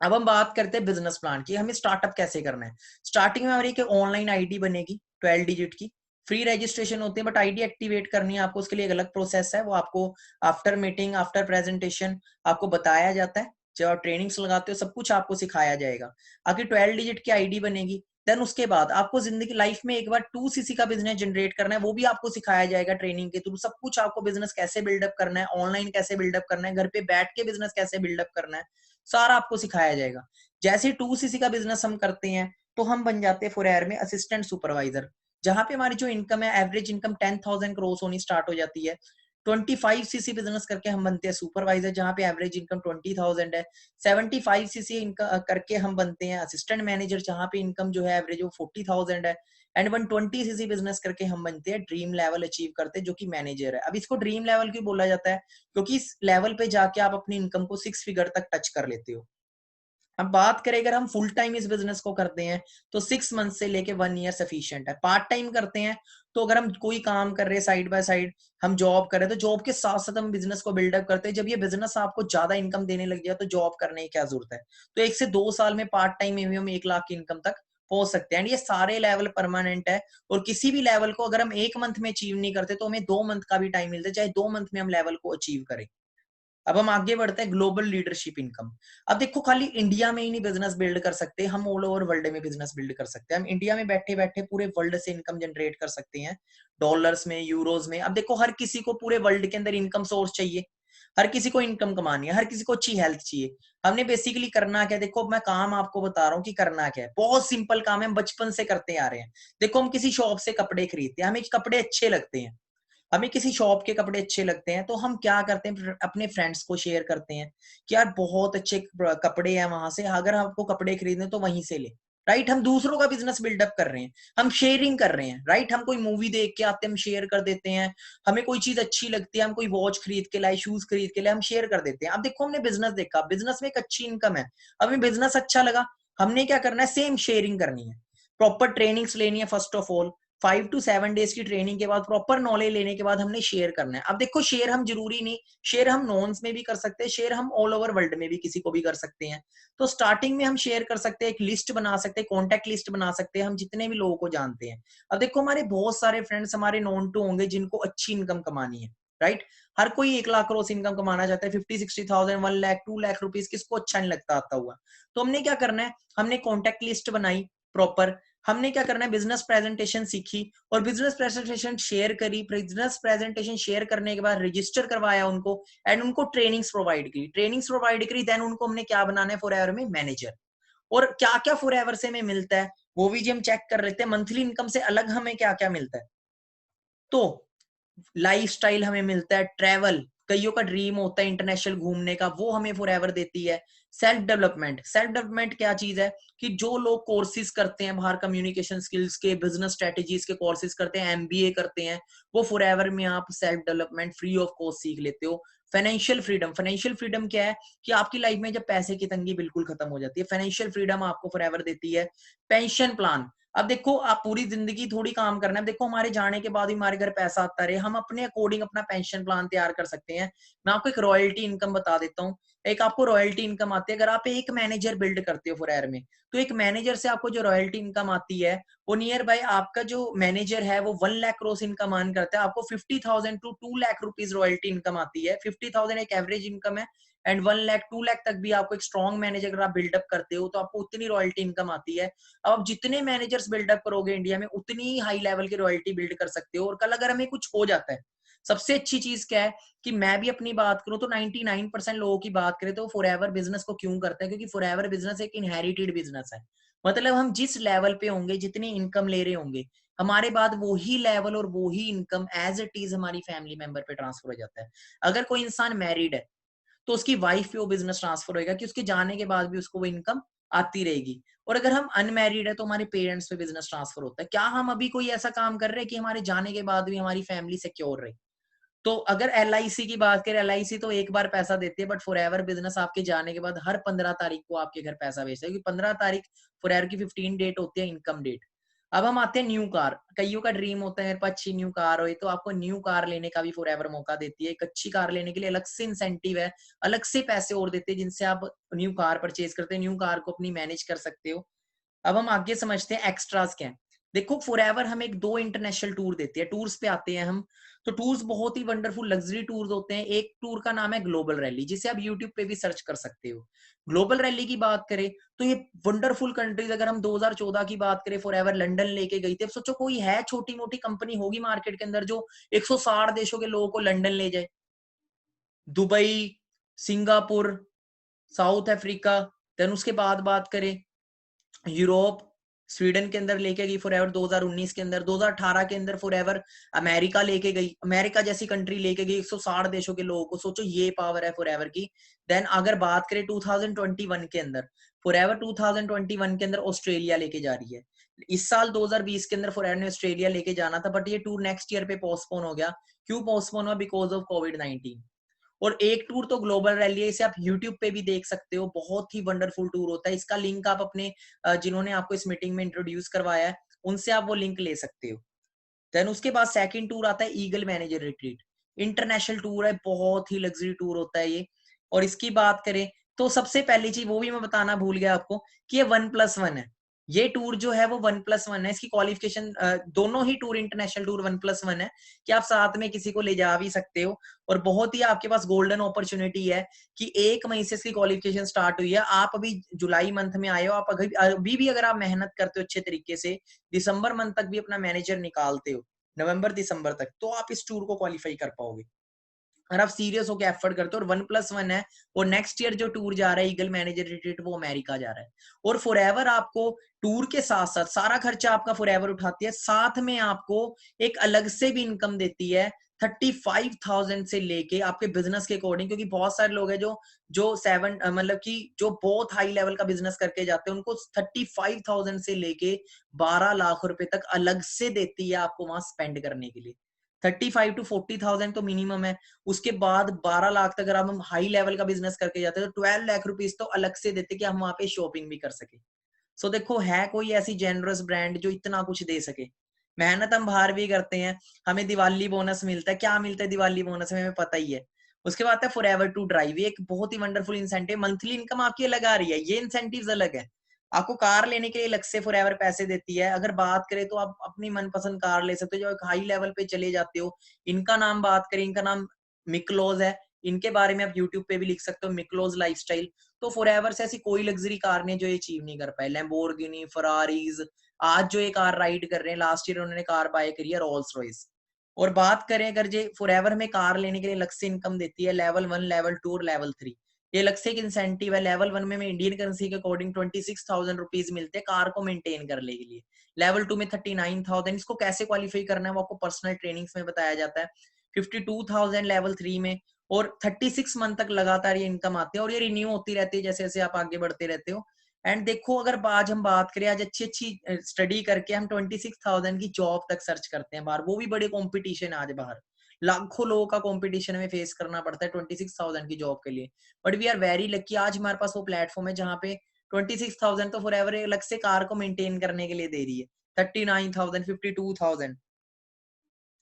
अब हम बात करते हैं बिजनेस प्लान की, हमें स्टार्टअप कैसे करना है। स्टार्टिंग में हमारी एक ऑनलाइन आईडी बनेगी 12 डिजिट की। फ्री रजिस्ट्रेशन होती है, बट आईडी एक्टिवेट करनी है आपको, उसके लिए एक अलग प्रोसेस है। वो आपको आफ्टर मीटिंग, आफ्टर प्रेजेंटेशन आपको बताया जाता है। जब आप ट्रेनिंग्स लगाते हो सब कुछ आपको सिखाया जाएगा। आपकी 12 डिजिट की आईडी बनेगी। देन उसके बाद आपको जिंदगी लाइफ में एक बार 2 सीसी का बिजनेस जनरेट करना है, वो भी आपको सिखाया जाएगा ट्रेनिंग के थ्रू। सब कुछ आपको बिजनेस कैसे बिल्डअप करना है, ऑनलाइन कैसे बिल्डअप करना है, घर पे बैठ के बिजनेस कैसे बिल्डअप करना है, सारा आपको सिखाया जाएगा। जैसे 2 सीसी का बिजनेस हम करते हैं तो हम बन जाते हैं फॉरएवर में असिस्टेंट सुपरवाइजर, जहां पे हमारी जो इनकम है, एवरेज इनकम 10,000 क्रॉस होनी स्टार्ट हो जाती है। 25 सीसी बिजनेस करके हम बनते हैं सुपरवाइजर, जहां पे एवरेज इनकम 20,000 है। 75 सीसी करके हम बनते हैं असिस्टेंट मैनेजर, जहां पे इनकम जो है एवरेज वो 40,000 है। एंड 120 सीसी बिजनेस करके हम बनते हैं ड्रीम लेवल अचीव करते हैं, जो कि मैनेजर है। अब इसको ड्रीम लेवल क्यों बोला जाता है? क्योंकि इस लेवल पे जाके आप अपनी इनकम को 6 फिगर तक टच कर लेते हो। अब बात करें, अगर हम फुल टाइम इस बिजनेस को करते हैं तो 6 मंथ से लेके 1 ईयर सफिशिएंट है। पार्ट टाइम करते हैं तो अगर हम कोई काम कर रहे हैं साइड बाय साइड, हम जॉब कर रहे हैं, तो जॉब के साथ साथ हम बिजनेस को बिल्डअप करते हैं। जब ये बिजनेस आपको ज्यादा इनकम देने लग जाए तो जॉब करने की क्या जरूरत है। तो 1 से 2 साल में पार्ट टाइम में भी हम 1 लाख की इनकम तक पहुंच सकते हैं। एंड ये सारे लेवल परमानेंट है, और किसी भी लेवल को अगर हम 1 मंथ में अचीव नहीं करते तो हमें 2 मंथ का भी टाइम मिलता है, चाहे 2 मंथ में हम लेवल को अचीव करें। अब हम आगे बढ़ते हैं ग्लोबल लीडरशिप इनकम। अब देखो, खाली इंडिया में ही नहीं बिजनेस बिल्ड कर सकते, हम ऑल ओवर वर्ल्ड में बिजनेस बिल्ड कर सकते हैं। हम इंडिया में बैठे बैठे पूरे वर्ल्ड से इनकम जनरेट कर सकते हैं, डॉलर्स में, यूरोज में। अब देखो, हर किसी को पूरे वर्ल्ड के अंदर इनकम सोर्स चाहिए, हर किसी को इनकम कमानी है, हर किसी को अच्छी हेल्थ चाहिए। हमने बेसिकली करना क्या, देखो मैं काम आपको बता रहा हूँ कि करना क्या है। बहुत सिंपल काम है, हम बचपन से करते आ रहे हैं। देखो, हम किसी शॉप से कपड़े खरीदते हैं, हमें कपड़े अच्छे लगते हैं, हमें किसी शॉप के कपड़े अच्छे लगते हैं, तो हम क्या करते हैं, अपने फ्रेंड्स को शेयर करते हैं कि यार बहुत अच्छे कपड़े हैं वहां से, अगर आपको कपड़े खरीदने तो वहीं से ले। राइट, हम दूसरों का बिजनेस बिल्डअप कर रहे हैं, हम शेयरिंग कर रहे हैं। राइट, हम कोई मूवी देख के आते हैं, हम शेयर कर देते हैं। हमें कोई चीज अच्छी लगती है, हम कोई वॉच खरीद के लाए, शूज खरीद के लाए, हम शेयर कर देते हैं। अब देखो, हमने बिजनेस देखा, बिजनेस में एक अच्छी इनकम है, अब हमें बिजनेस अच्छा लगा, हमने क्या करना है, सेम शेयरिंग करनी है। प्रॉपर ट्रेनिंग्स लेनी है first of all, 5 to 7 days की ट्रेनिंग के बाद प्रॉपर नॉलेज लेने के बाद हमने शेयर करना है। अब देखो शेयर हम जरूरी नहीं, शेयर हम नॉन्स में भी कर सकते हैं, शेयर हम ऑल ओवर वर्ल्ड में भी किसी को भी कर सकते हैं। तो स्टार्टिंग में हम शेयर कर सकते हैं, एक लिस्ट बना सकते हैं, कॉन्टेक्ट लिस्ट बना सकते हैं हम जितने भी लोगों को जानते हैं। अब देखो हमारे बहुत सारे फ्रेंड्स हमारे नॉन टू होंगे जिनको अच्छी इनकम कमानी है, राइट। हर कोई 1 लाख क्रॉस इनकम कमाना चाहता है, 50-60,000, 1 लाख 2 लाख रुपीज किसको अच्छा नहीं लगता आता हुआ। तो हमने क्या करना है, हमने कॉन्टेक्ट लिस्ट बनाई प्रॉपर, हमने क्या करना है, बिजनेस प्रेजेंटेशन सीखी और बिजनेस प्रेजेंटेशन शेयर करी। बिजनेस प्रेजेंटेशन शेयर करने के बाद रजिस्टर करवाया उनको एंड उनको ट्रेनिंग्स प्रोवाइड करी। देन उनको हमने क्या बनाना है फॉरएवर में मैनेजर। और क्या क्या फॉरएवर से हमें मिलता है वो भी जी हम चेक कर लेते हैं। मंथली इनकम से अलग हमें क्या क्या मिलता है, तो लाइफस्टाइल हमें मिलता है, ट्रैवल, कईयों का ड्रीम होता है इंटरनेशनल घूमने का, वो हमें फॉरएवर देती है। सेल्फ डेवलपमेंट क्या चीज है कि जो लोग कोर्सेज करते हैं बाहर, कम्युनिकेशन स्किल्स के, बिजनेस स्ट्रेटेजीज के कोर्सेज करते हैं, एमबीए करते हैं, वो फॉरएवर में आप self development free of cost सीख लेते हो। फाइनेंशियल फ्रीडम क्या है कि आपकी लाइफ में जब पैसे की तंगी बिल्कुल खत्म हो जाती है, फाइनेंशियल फ्रीडम आपको फॉरएवर देती है। पेंशन प्लान, अब देखो आप पूरी जिंदगी थोड़ी काम करना है, देखो हमारे जाने के बाद भी हमारे घर पैसा आता रहे, हम अपने अकॉर्डिंग अपना पेंशन प्लान तैयार कर सकते हैं। मैं आपको एक रॉयल्टी इनकम बता देता हूँ। एक आपको रॉयल्टी इनकम आती है अगर आप एक मैनेजर बिल्ड करते हो फॉरएवर में, तो एक मैनेजर से आपको जो रॉयल्टी इनकम आती है वो नियर बाय, आपका जो मैनेजर है वो 1 लाख क्रॉस इनकम अर्न करता है, आपको 50,000 to 2 lakh rupees royalty income आती है। 50,000 एक एवरेज इनकम है एंड 1 लाख 2 लाख तक भी आपको एक स्ट्रॉन्ग मैनेजर अगर आप बिल्डअप करते हो तो आपको उतनी रॉयल्टी इनकम आती है। अब आप जितने मैनेजर्स बिल्डअप करोगे इंडिया में उतनी हाई लेवल की रॉयल्टी बिल्ड कर सकते हो। और कल अगर हमें कुछ हो जाता है, सबसे अच्छी चीज क्या है कि मैं भी अपनी बात करूं तो 99% लोगों की बात करें तो फॉरएवर बिजनेस को क्यों करते हैं, क्योंकि फॉरएवर बिजनेस एक इनहेरिटेड बिजनेस है। मतलब हम जिस लेवल पे होंगे, जितनी इनकम ले रहे होंगे, हमारे बाद वो ही लेवल और वो ही इनकम एज इट इज हमारी फैमिली मेंबर पे ट्रांसफर हो जाता है। अगर कोई इंसान मैरिड है तो उसकी वाइफ पे वो बिजनेस ट्रांसफर होएगा कि उसके जाने के बाद भी उसको वो इनकम आती रहेगी। और अगर हम अनमैरिड है तो हमारे पेरेंट्स पे बिजनेस ट्रांसफर होता है। क्या हम अभी कोई ऐसा काम कर रहे हैं कि हमारे जाने के बाद भी हमारी फैमिली सिक्योर रहे? तो अगर एलआईसी की बात करें, एलआईसी तो एक बार पैसा देती है, बट फॉरएवर बिजनेस आपके जाने के बाद हर 15 तारीख को आपके घर पैसा भेजता है, क्योंकि 15 तारीख फॉरएवर की 15 डेट होती है इनकम डेट। अब हम आते हैं न्यू कार। कईयों का ड्रीम होता है मेरे पास अच्छी न्यू कार हो, तो आपको न्यू कार लेने का भी फॉरएवर मौका देती है। एक अच्छी कार लेने के लिए अलग से इंसेंटिव है, अलग से पैसे और देते हैं जिनसे आप न्यू कार परचेज करते हैं, न्यू कार को अपनी मैनेज कर सकते हो। अब हम आगे समझते हैं एक्स्ट्रास क्या है। देखो फॉरएवर हमें एक 2 इंटरनेशनल टूर देती है। टूर्स पे आते हैं हम, तो टूर्स बहुत ही वंडरफुल लग्जरी टूर्स होते हैं। एक टूर का नाम है ग्लोबल रैली, जिसे आप यूट्यूब पे भी सर्च कर सकते हो। ग्लोबल रैली की बात करें तो ये वंडरफुल कंट्रीज, अगर हम 2014 की बात करें फॉरएवर लंदन लेके गई थी। अब सोचो कोई है छोटी मोटी कंपनी होगी मार्केट के अंदर जो 160 देशों के लोगों को लंदन ले जाए, Dubai, Singapore, South Africa, then उसके बाद बात करें यूरोप, स्वीडन के अंदर लेके गई फॉरएवर 2019 के अंदर। 2018 के अंदर फॉरएवर अमेरिका लेके गई, अमेरिका जैसी कंट्री लेके गई 160 देशों के लोगों को। सोचो ये पावर है फॉरएवर की। देन अगर बात करें 2021 के अंदर, फॉरएवर 2021 के अंदर ऑस्ट्रेलिया लेके जा रही है। इस साल 2020 के अंदर फॉरएवर ने ऑस्ट्रेलिया लेके जाना था, बट ये टूर नेक्स्ट ईयर पे पोस्टपोन हो गया। क्यों पोस्टपोन हुआ? बिकॉज ऑफ कोविड-19। और एक टूर तो ग्लोबल रैली है, इसे आप यूट्यूब पे भी देख सकते हो, बहुत ही वंडरफुल टूर होता है। इसका लिंक आप अपने जिन्होंने आपको इस मीटिंग में इंट्रोड्यूस करवाया है उनसे आप वो लिंक ले सकते हो। देन उसके बाद सेकंड टूर आता है eagle manager retreat. International tour है, बहुत ही लग्जरी टूर होता है ये। और इसकी बात करें तो सबसे पहली चीज वो भी मैं बताना भूल गया आपको कि ये 1+1 है। ये टूर जो है वो 1+1 है। इसकी क्वालिफिकेशन, दोनों ही टूर इंटरनेशनल टूर 1+1 है कि आप साथ में किसी को ले जा भी सकते हो। और बहुत ही आपके पास गोल्डन अपॉर्चुनिटी है कि 1 मई से इसकी क्वालिफिकेशन स्टार्ट हुई है। आप अभी जुलाई मंथ में आए हो, आप अभी भी अगर आप मेहनत करते हो अच्छे तरीके से, दिसंबर मंथ तक भी अपना मैनेजर निकालते हो, नवंबर दिसंबर तक, तो आप इस टूर को क्वालिफाई कर पाओगे अगर आप सीरियस होकर एफर्ट करते हो। और 1+1 है। और नेक्स्ट ईयर जो टूर जा रहा है ईगल मैनेजर रिट्रीट, वो अमेरिका जा रहा है। और फॉरएवर आपको टूर के साथ साथ सारा खर्चा आपका फॉरएवर उठाती है, साथ में आपको एक अलग से भी इनकम देती है 35,000 से लेके आपके बिजनेस के अकॉर्डिंग। क्योंकि बहुत सारे लोग हैं जो जो 7 मतलब कि जो बहुत हाई लेवल का बिजनेस करके जाते हैं, उनको 35,000 से लेके 12 लाख रुपए तक अलग से देती है आपको वहां स्पेंड करने के लिए। 35 to 40,000 तो मिनिमम है। उसके बाद 12 लाख तक अगर हम हाई लेवल का बिजनेस करके जाते हैं तो 12 लाख रुपीज तो अलग से देते कि हम वहां पे शॉपिंग भी कर सके। सो देखो है कोई ऐसी जेनरस ब्रांड जो इतना कुछ दे सके। मेहनत हम बाहर भी करते हैं, हमें दिवाली बोनस मिलता है, क्या मिलता है दिवाली बोनस में हमें पता ही है। उसके बाद है फॉरएवर टू ड्राइव, ये एक बहुत ही वंडरफुल इंसेंटिव, मंथली इनकम आपकी अलग आ रही है, ये इंसेंटिव्स अलग है। आपको कार लेने के लिए अलग से फॉरएवर पैसे देती है। अगर बात करें तो आप अपनी मनपसंद कार ले सकते हो जो एक हाई लेवल पे चले जाते हो। इनका नाम बात करें, इनका नाम मिक्लोज है, इनके बारे में आप यूट्यूब पे भी लिख सकते हो, मिक्लोज लाइफस्टाइल। तो फॉरएवर से ऐसी कोई लग्जरी कार ने जो ये अचीव नहीं कर पाए, लैम्बोर्गिनी, फरारीज, आज जो ये कार राइड कर रहे हैं, लास्ट ईयर उन्होंने कार बाय करी है रोल्स रॉयस। और बात करें अगर जे फॉरएवर में कार लेने के लिए अलग से इनकम देती है, लेवल 1, लेवल 2 और लेवल 3, ये अलग से एक इंसेंटिव है। लेवल 1 में इंडियन करेंसी के अकॉर्डिंग 26,000 रुपीज मिलते हैं कार को मेंटेन करने के लिए। लेवल 2 में 39,000, इसको कैसे क्वालिफाई करना है वो आपको पर्सनल ट्रेनिंग्स में बताया जाता है। 52,000 लेवल 3 में, और 36 मंथ तक लगातार ये इनकम आती है और ये रिन्यू होती रहती है जैसे जैसे आप आगे बढ़ते रहते हो। एंड देखो अगर आज हम बात करें, आज अच्छी अच्छी स्टडी करके हम 26,000 की जॉब तक सर्च करते हैं बाहर, वो भी बड़े कंपटीशन है आज बाहर, लाखों लोगों का कंपटीशन में फेस करना पड़ता है 26,000 की जॉब के लिए। But we are very lucky, आज हमारे पास वो प्लेटफॉर्म है जहाँ पे 26,000 तो फॉरएवर अलग से कार को मेंटेन करने के लिए दे रही है। 39,000, 52,000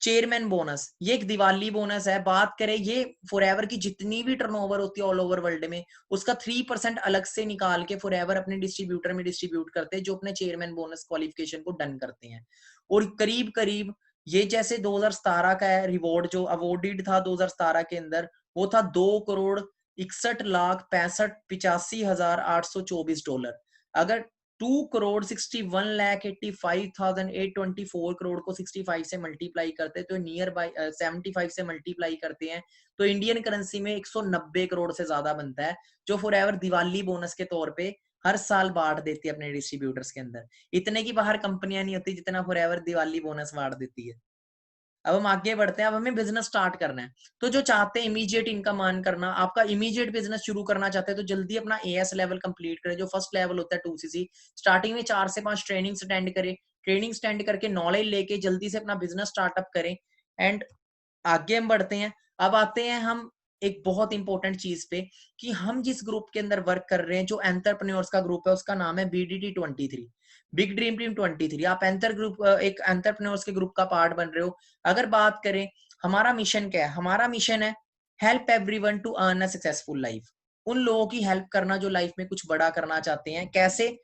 चेयरमैन बोनस, ये एक दिवाली बोनस है। बात करें ये फॉरएवर की जितनी भी टर्नओवर होती है ऑल ओवर वर्ल्ड में, उसका 3% अलग से निकाल के फॉरएवर अपने डिस्ट्रीब्यूटर में डिस्ट्रीब्यूट करते हैं जो अपने चेयरमैन बोनस क्वालिफिकेशन को डन करते हैं। और करीब करीब ये जैसे 2017 का है रिवॉर्ड जो अवॉर्डेड था 2017 के अंदर, वो था 2,61,65,85,824 $। अगर 2,61,85,824 करोड़ को 65 से मल्टीप्लाई करते हैं तो नियर बाय 75 से मल्टीप्लाई करते हैं तो इंडियन करेंसी में 190 करोड़ से ज्यादा बनता है, जो फॉरएवर दिवाली बोनस के तौर पे हर साल बांट देती है अपने डिस्ट्रीब्यूटर्स के अंदर। इतने की बाहर कंपनियां नहीं होती जितना फॉरएवर दिवाली बोनस बांट देती है। अब हम आगे बढ़ते हैं, अब हमें बिजनेस स्टार्ट करना है। तो जो चाहते हैं इमीडिएट इनकम अर्न करना, आपका इमीडिएट बिजनेस शुरू करना चाहते हैं तो जल्दी अपना एएस लेवल कंप्लीट करें, जो फर्स्ट लेवल होता है 2सीसी। स्टार्टिंग में 4 से 5 ट्रेनिंग्स अटेंड करें, ट्रेनिंग अटेंड करके नॉलेज लेके जल्दी से अपना बिजनेस स्टार्टअप करें। एंड आगे हम बढ़ते हैं, अब आते हैं हम एक बहुत इंपॉर्टेंट चीज पे कि हम जिस ग्रुप के अंदर वर्क कर रहे हैं, जो एंटरप्रेन्योर्स का ग्रुप है, उसका नाम है BDT 23, बिग ड्रीम टीम 23। आप एक एंटरप्रेन्योर्स के ग्रुप का पार्ट बन रहे हो। अगर बात करें हमारा मिशन क्या है, हमारा मिशन है help everyone to earn a successful life. उन लोगों की हेल्प करना जो लाइफ में कुछ बड़ा करना चाहते हैं। कैसे?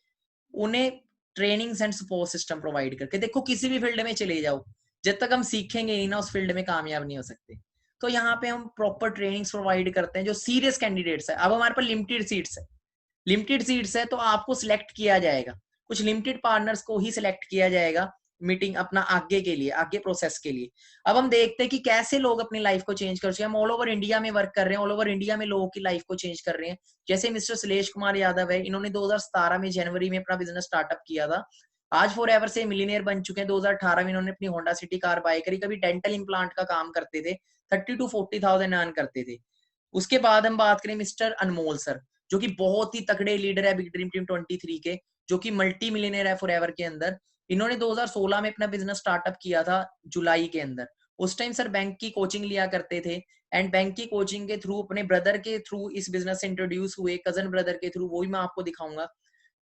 उन्हें trainings and support system provide करके। देखो किसी भी फील्ड में चले जाओ, जब तक हम सीखेंगे नहीं ना उस फील्ड में कामयाब नहीं हो सकते। तो यहाँ पे हम प्रॉपर ट्रेनिंग्स प्रोवाइड करते हैं जो सीरियस कैंडिडेट्स है। अब हमारे पास लिमिटेड सीट्स है, लिमिटेड सीट्स है तो आपको सिलेक्ट किया जाएगा, कुछ लिमिटेड पार्टनर्स को ही सिलेक्ट किया जाएगा मीटिंग अपना आगे के लिए, आगे प्रोसेस के लिए। अब हम देखते हैं कि कैसे लोग अपनी लाइफ को चेंज कर सकते हैं। हम ऑल ओवर इंडिया में वर्क कर रहे हैं, ऑल ओवर इंडिया में लोगों की लाइफ को चेंज कर रहे हैं। जैसे मिस्टर सुलेश कुमार यादव है, इन्होंने 2017 में जनवरी में अपना बिजनेस स्टार्टअप किया था, आज फॉरएवर से मिलीनियर बन चुके हैं। 2018 में इन्होंने अपनी होंडा सिटी कार बाय करी, कभी डेंटल इम्प्लांट का काम करते थे, 30,000 to 40,000 अर्न करते थे। उसके बाद हम बात करें मिस्टर अनमोल सर, जो कि बहुत ही तगड़े लीडर है बिग ड्रीम टीम 23 के, जो कि मल्टी मिलियनर है फॉरएवर के अंदर। इन्होंने 2016 में अपना बिजनेस स्टार्टअप किया था जुलाई के अंदर। उस टाइम सर बैंक की कोचिंग लिया करते थे, एंड बैंक की कोचिंग के थ्रू अपने ब्रदर के थ्रू इस बिजनेस से इंट्रोड्यूस हुए, कजन ब्रदर के थ्रू, वो भी मैं आपको दिखाऊंगा।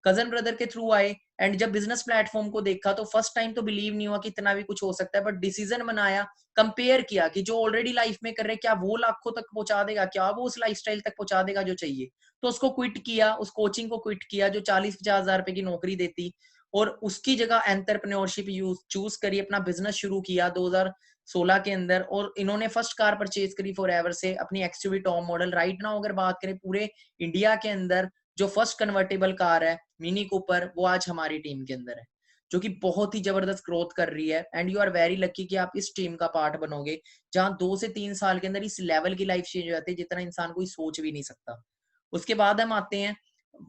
कजन ब्रदर के थ्रू आए, एंड जब बिजनेस प्लेटफॉर्म को देखा तो फर्स्ट टाइम तो बिलीव नहीं हुआ कि इतना भी कुछ हो सकता है, बट डिसीजन बनाया, कंपेयर किया कि जो ऑलरेडी लाइफ में कर रहे क्या वो लाखों तक पहुंचा देगा, क्या वो उस लाइफस्टाइल तक पहुंचा देगा जो चाहिए। तो उसको क्विट किया, उस कोचिंग को क्विट किया जो 40-50 हजार रुपए की नौकरी देती, और उसकी जगह एंटरप्रेन्योरशिप चूज करी, अपना बिजनेस शुरू किया 2016 के अंदर। और इन्होंने फर्स्ट कार परचेज करी फॉरएवर से, अपनी XUV top model. Right now अगर बात करें पूरे इंडिया के अंदर जो फर्स्ट कन्वर्टेबल कार है मिनी कूपर, वो आज हमारी टीम के अंदर है, जो कि बहुत ही जबरदस्त ग्रोथ कर रही है। And you are very lucky कि आप इस टीम का पार्ट बनोगे, जहां 2 से 3 साल के अंदर इस लेवल की लाइफ चेंज हो जाती है जितना इंसान कोई सोच भी नहीं सकता। उसके बाद हम आते हैं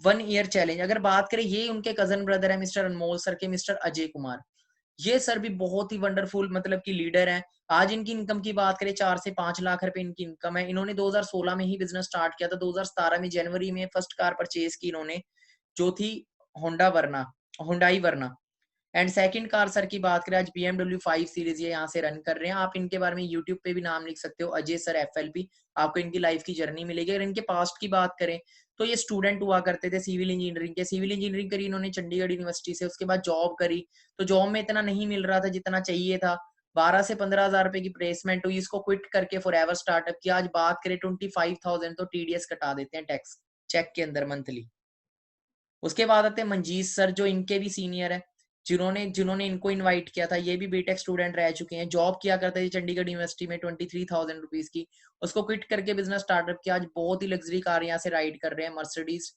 1 ईयर चैलेंज। अगर बात करें, ये उनके कजन ब्रदर है मिस्टर अनमोल सर के, मिस्टर अजय कुमार। ये सर भी बहुत ही वंडरफुल मतलब की लीडर है। आज इनकी इनकम की बात करें 4 से 5 लाख रुपए इनकी इनकम है। इन्होंने 2016 में ही बिजनेस स्टार्ट किया था, 2017 में जनवरी में फर्स्ट कार परचेज की इन्होंने, जो थी Honda Verna, Hyundai Verna. And second car sir की बात करें, आज BMW 5 सीरीज ये यहाँ से रन कर रहे हैं। आप इनके बारे में यूट्यूब पे भी नाम लिख सकते हो, अजय सर FLP। आपको इनकी लाइफ की जर्नी मिलेगी। अगर इनके पास्ट की बात करें तो ये स्टूडेंट हुआ करते थे सिविल इंजीनियरिंग के। सिविल इंजीनियरिंग करी इन्होंने चंडीगढ़ यूनिवर्सिटी से। उसके बाद जॉब करी, तो जॉब में इतना नहीं मिल रहा था जितना चाहिए था। 12 से 15,000 रुपए की प्लेसमेंट हुई, इसको क्विट करके फॉरएवर स्टार्टअप किया। आज बात करें 25,000 तो TDS कटा देते हैं टैक्स चेक के अंदर मंथली। उसके बाद आते हैं मंजीत सर, जो इनके भी सीनियर है, जिन्होंने जिन्होंने इनको इनवाइट किया था। ये भी बीटेक स्टूडेंट रह चुके हैं। जॉब किया करते थे चंडीगढ़ यूनिवर्सिटी में 23,000 रुपीज की, उसको क्विट करके बिजनेस स्टार्टअप किया। आज बहुत ही लग्जरी कार यहाँ से राइड कर रहे हैं, मर्सिडीज।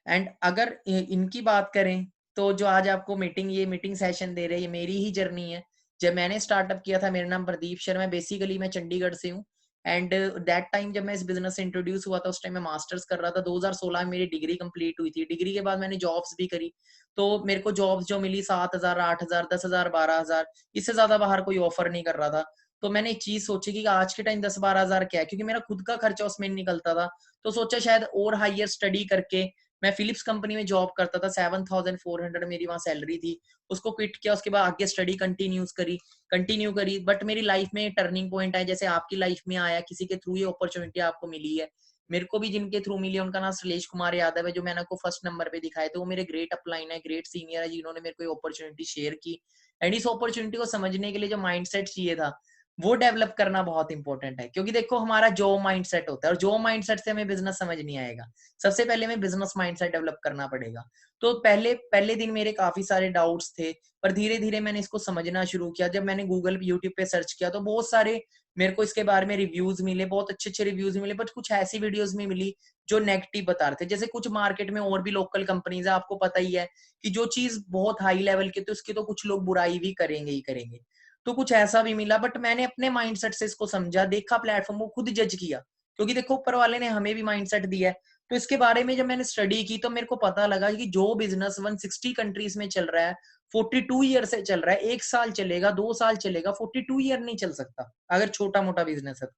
एंड अगर इनकी बात करें तो जो आज आपको ये मीटिंग सेशन दे रहे हैं, ये मेरी ही जर्नी है। जब मैंने स्टार्टअप किया था, मेरा नाम प्रदीप शर्मा, बेसिकली मैं चंडीगढ़ से हूँ। एंड दैट टाइम जब मैं इस बिजनेस से इंट्रोड्यूस हुआ था, उस टाइम मैं मास्टर्स कर रहा था। 2016 में मेरी डिग्री कंप्लीट हुई थी। डिग्री के बाद मैंने जॉब्स भी करी। तो मेरे को जॉब्स जो मिली 7,000, 8,000, 10,000, 12,000, इससे ज्यादा बाहर कोई ऑफर नहीं कर रहा था। तो मैंने एक चीज सोची कि आज के टाइम 10-12,000 क्या है, क्योंकि मेरा खुद का खर्चा उसमें निकलता था। तो सोचा शायद और हायर स्टडी करके, मैं फिलिप्स कंपनी में जॉब करता था, 7,400 मेरी वहां सैलरी थी। उसको क्विट किया, उसके बाद आगे स्टडी कंटिन्यू करी। बट मेरी लाइफ में टर्निंग पॉइंट है, जैसे आपकी लाइफ में आया, किसी के थ्रू ये अपॉर्चुनिटी आपको मिली है। मेरे को भी जिनके थ्रू मिली है, उनका नाम श्लेष कुमार यादव है, जो मैंने आपको फर्स्ट नंबर पे दिखाया। तो वो मेरे ग्रेट अपलाइन है, ग्रेट सीनियर है, जिन्होंने मेरे को अपॉर्चुनिटी शेयर की। एंड इस अपॉर्चुनिटी को समझने के लिए जो माइंडसेट चाहिए था, वो डेवलप करना बहुत इंपॉर्टेंट है। क्योंकि देखो, हमारा जो माइंडसेट होता है और जो माइंडसेट से हमें बिजनेस समझ नहीं आएगा, सबसे पहले हमें बिजनेस माइंडसेट डेवलप करना पड़ेगा। तो पहले पहले दिन मेरे काफी सारे डाउट्स थे, पर धीरे धीरे मैंने इसको समझना शुरू किया। जब मैंने गूगल यूट्यूब पे सर्च किया, तो बहुत सारे मेरे को इसके बारे में रिव्यूज मिले, बहुत अच्छे अच्छे रिव्यूज मिले। बट कुछ ऐसी वीडियोस में मिली जो नेगेटिव बता रहे थे। जैसे कुछ मार्केट में और भी लोकल कंपनीज है, आपको पता ही है कि जो चीज बहुत हाई लेवल की, तो उसकी तो कुछ लोग बुराई भी करेंगे ही करेंगे। तो कुछ ऐसा भी मिला, बट मैंने अपने माइंडसेट से इसको समझा, देखा प्लेटफॉर्म को, खुद जज किया। क्योंकि देखो, ऊपर वाले ने हमें भी माइंडसेट दिया है। तो इसके बारे में जब मैंने स्टडी की, तो मेरे को पता लगा कि जो बिजनेस 160 कंट्रीज में चल रहा है, 42 ईयर से चल रहा है, 1 साल चलेगा, 2 साल चलेगा, 42 ईयर नहीं चल सकता अगर छोटा मोटा बिजनेस है।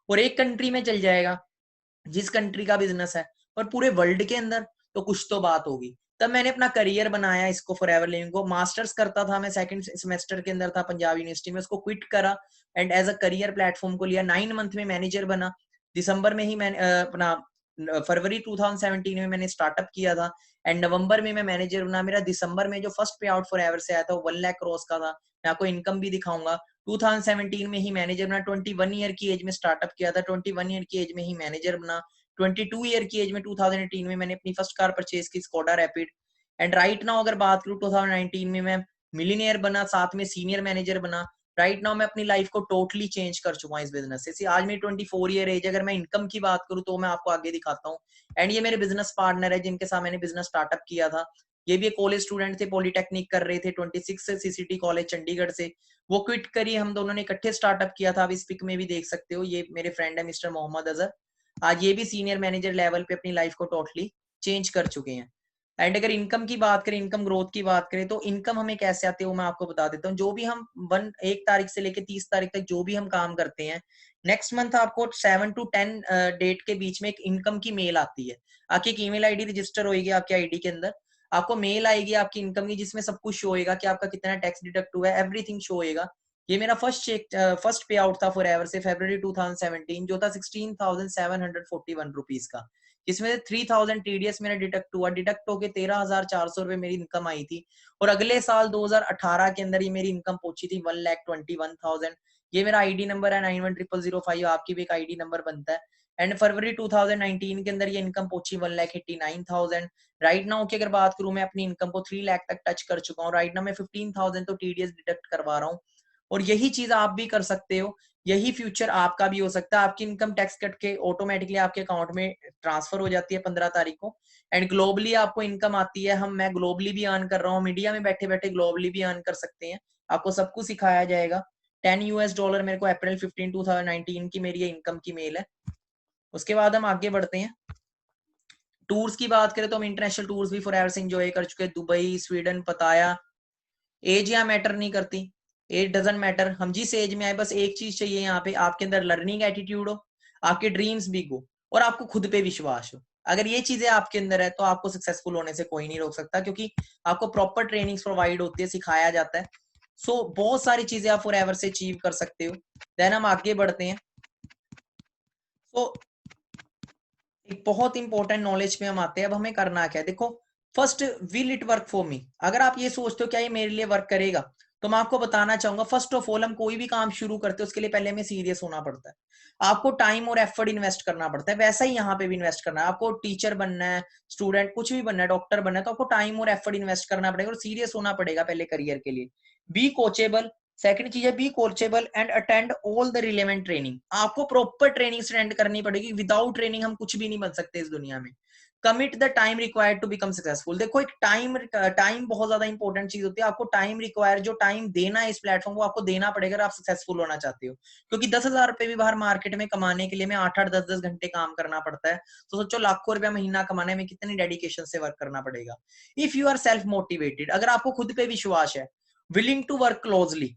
और एक कंट्री में चल जाएगा, जिस कंट्री का बिजनेस है, पर पूरे वर्ल्ड के अंदर, तो कुछ तो बात होगी। तब मैंने अपना करियर बनाया इसको, फॉरएवर लिविंग को। मास्टर्स करता था मैं, सेकंड सेमेस्टर के अंदर था पंजाब यूनिवर्सिटी में, उसको क्विट करा and as a career platform को लिया। 9 मंथ में मैनेजर बना। दिसंबर में ही मैंने अपना फरवरी 2017 में मैंने स्टार्टअप किया था, एंड नवंबर में मैं मैनेजर बना। मेरा दिसंबर में जो फर्स्ट पे आउट फॉरएवर से आया था, वो 1 लाख क्रॉस का था। मैं आपको इनकम भी दिखाऊंगा। 2017 में ही मैनेजर बना। 21 ईयर की एज में स्टार्टअप किया था, 21 ईयर की एज में ही मैनेजर बना। 22 ईयर की एज में 2018 में मैंने अपनी फर्स्ट कार परचेज की, Skoda rapid. And right now अगर बात करूं, 2019 में मैं मिलीनियर बना, साथ में सीनियर मैनेजर बना। राइट नाउ मैं अपनी लाइफ को टोटली चेंज कर चुका हूँ इस बिजनेस से। आज मेरी 24 ईयर एज। अगर मैं इनकम की बात करूँ तो मैं आपको आगे दिखाता हूँ। एंड ये मेरे बिजनेस पार्टनर है, जिनके साथ मैंने बिजनेस स्टार्टअप किया था। ये भी एक कॉलेज स्टूडेंट थे, पॉलिटेक्निक कर रहे थे 26 से, CCT कॉलेज चंडीगढ़ से। वो क्विट करी, हम दोनों ने इकट्ठे स्टार्टअप किया था। आप इस पिक में भी देख सकते हो, ये मेरे फ्रेंड है मिस्टर मोहम्मद अजहर। आज ये भी सीनियर मैनेजर लेवल पे अपनी लाइफ को टोटली चेंज कर चुके हैं। एंड अगर इनकम की बात करें, इनकम ग्रोथ की बात करें, तो इनकम हमें कैसे आती है वो मैं आपको बता देता हूँ। जो भी हम 1 तारीख से लेकर 30 तारीख तक जो भी हम काम करते हैं, नेक्स्ट मंथ आपको 7 to 10 डेट के बीच में एक इनकम की मेल आती है। आपकी एक ईमेल आईडी रजिस्टर होगी आपके आईडी के अंदर, आपको मेल आएगी आपकी इनकम की, जिसमें सब कुछ शो होएगा कि आपका कितना टैक्स डिडक्ट हुआ है, एवरीथिंग शो होएगा। ये मेरा फर्स्ट पे आउट था फॉरएवर से, फरवरी 2017, जो था 16,741 रुपीज का, जिसमें से 3,000 TDS मेरा डिडक्ट हुआ। डिडक्ट होके 13,400 रुपए मेरी इनकम आई थी। और अगले साल 2018 के अंदर ये मेरी इनकम पहुंची थी 1,21,000। ये मेरा आईडी नंबर है 910005, आपकी भी एक आईडी नंबर बनता है। एंड फरवरी 2019 के अंदर ये इनकम पहुंची 1,89,000। राइट नाउ की अगर बात करूं, मैं अपनी इनकम को 3 लाख तक टच कर चुका हूँ। राइट नाउ मैं 15,000 तो TDS डिडक्ट करवा रहा हूँ। और यही चीज आप भी कर सकते हो, यही फ्यूचर आपका भी हो सकता है। आपकी इनकम टैक्स कट के ऑटोमेटिकली आपके अकाउंट में ट्रांसफर हो जाती है 15 तारीख को। एंड ग्लोबली आपको इनकम आती है। मैं ग्लोबली भी अर्न कर रहा हूँ, मीडिया में बैठे बैठे ग्लोबली भी अर्न कर सकते हैं। आपको सब कुछ सिखाया जाएगा। $10 मेरे को अप्रैल 15 2019 की मेरी इनकम की मेल है। उसके बाद हम आगे बढ़ते हैं। टूर्स की बात करें तो हम इंटरनेशनल टूर्स भी फॉरएवर से एंजॉय कर चुके हैं। दुबई, स्वीडन, पताया। एज यहाँ मैटर नहीं करती, एज डजंट मैटर। हम जिस एज में आए, बस एक चीज चाहिए यहाँ पे, आपके अंदर लर्निंग एटीट्यूड हो, आपके ड्रीम्स बिग हो, और आपको खुद पे विश्वास हो। अगर ये चीजें आपके अंदर है तो आपको सक्सेसफुल होने से कोई नहीं रोक सकता, क्योंकि आपको प्रॉपर ट्रेनिंग्स प्रोवाइड होती है, सिखाया जाता है। सो बहुत सारी चीजें आप फॉर एवर से अचीव कर सकते हो। देन हम आगे बढ़ते हैं। सो एक बहुत इंपॉर्टेंट नॉलेज पे हम आते हैं। अब हमें करना क्या है, देखो first, will it work for me. अगर आप ये सोचते हो क्या ये मेरे लिए वर्क करेगा, तो मैं आपको बताना चाहूंगा, फर्स्ट ऑफ ऑल हम कोई भी काम शुरू करते हैं उसके लिए पहले हमें सीरियस होना पड़ता है। आपको टाइम और एफर्ट इन्वेस्ट करना पड़ता है। वैसा ही यहाँ पे भी इन्वेस्ट करना है। आपको टीचर बनना है, स्टूडेंट कुछ भी बनना है, डॉक्टर बनना है, तो आपको टाइम और एफर्ट इन्वेस्ट करना पड़ेगा और सीरियस होना पड़ेगा पहले करियर के लिए। B coachable. सेकंड चीज है be coachable and attend all the relevant training. आपको प्रॉपर ट्रेनिंग अटेंड करनी पड़ेगी। विदाउट ट्रेनिंग हम कुछ भी नहीं बन सकते इस दुनिया में। Commit the time required to become successful. देखो एक टाइम बहुत ज्यादा इंपॉर्टेंट चीज होती है। आपको टाइम रिक्वायर, जो टाइम देना है इस प्लेटफॉर्म को, आपको देना पड़ेगा अगर आप सक्सेसफुल होना चाहते हो। क्योंकि 10,000 रुपए भी बाहर मार्केट में कमाने के लिए में 8-8 10-10 घंटे काम करना पड़ता है। तो सोचो लाखों रुपया महीना कमाने में कितनी डेडिकेशन से वर्क करना पड़ेगा। If you are self motivated, अगर आपको खुद पे विश्वास है, willing to work closely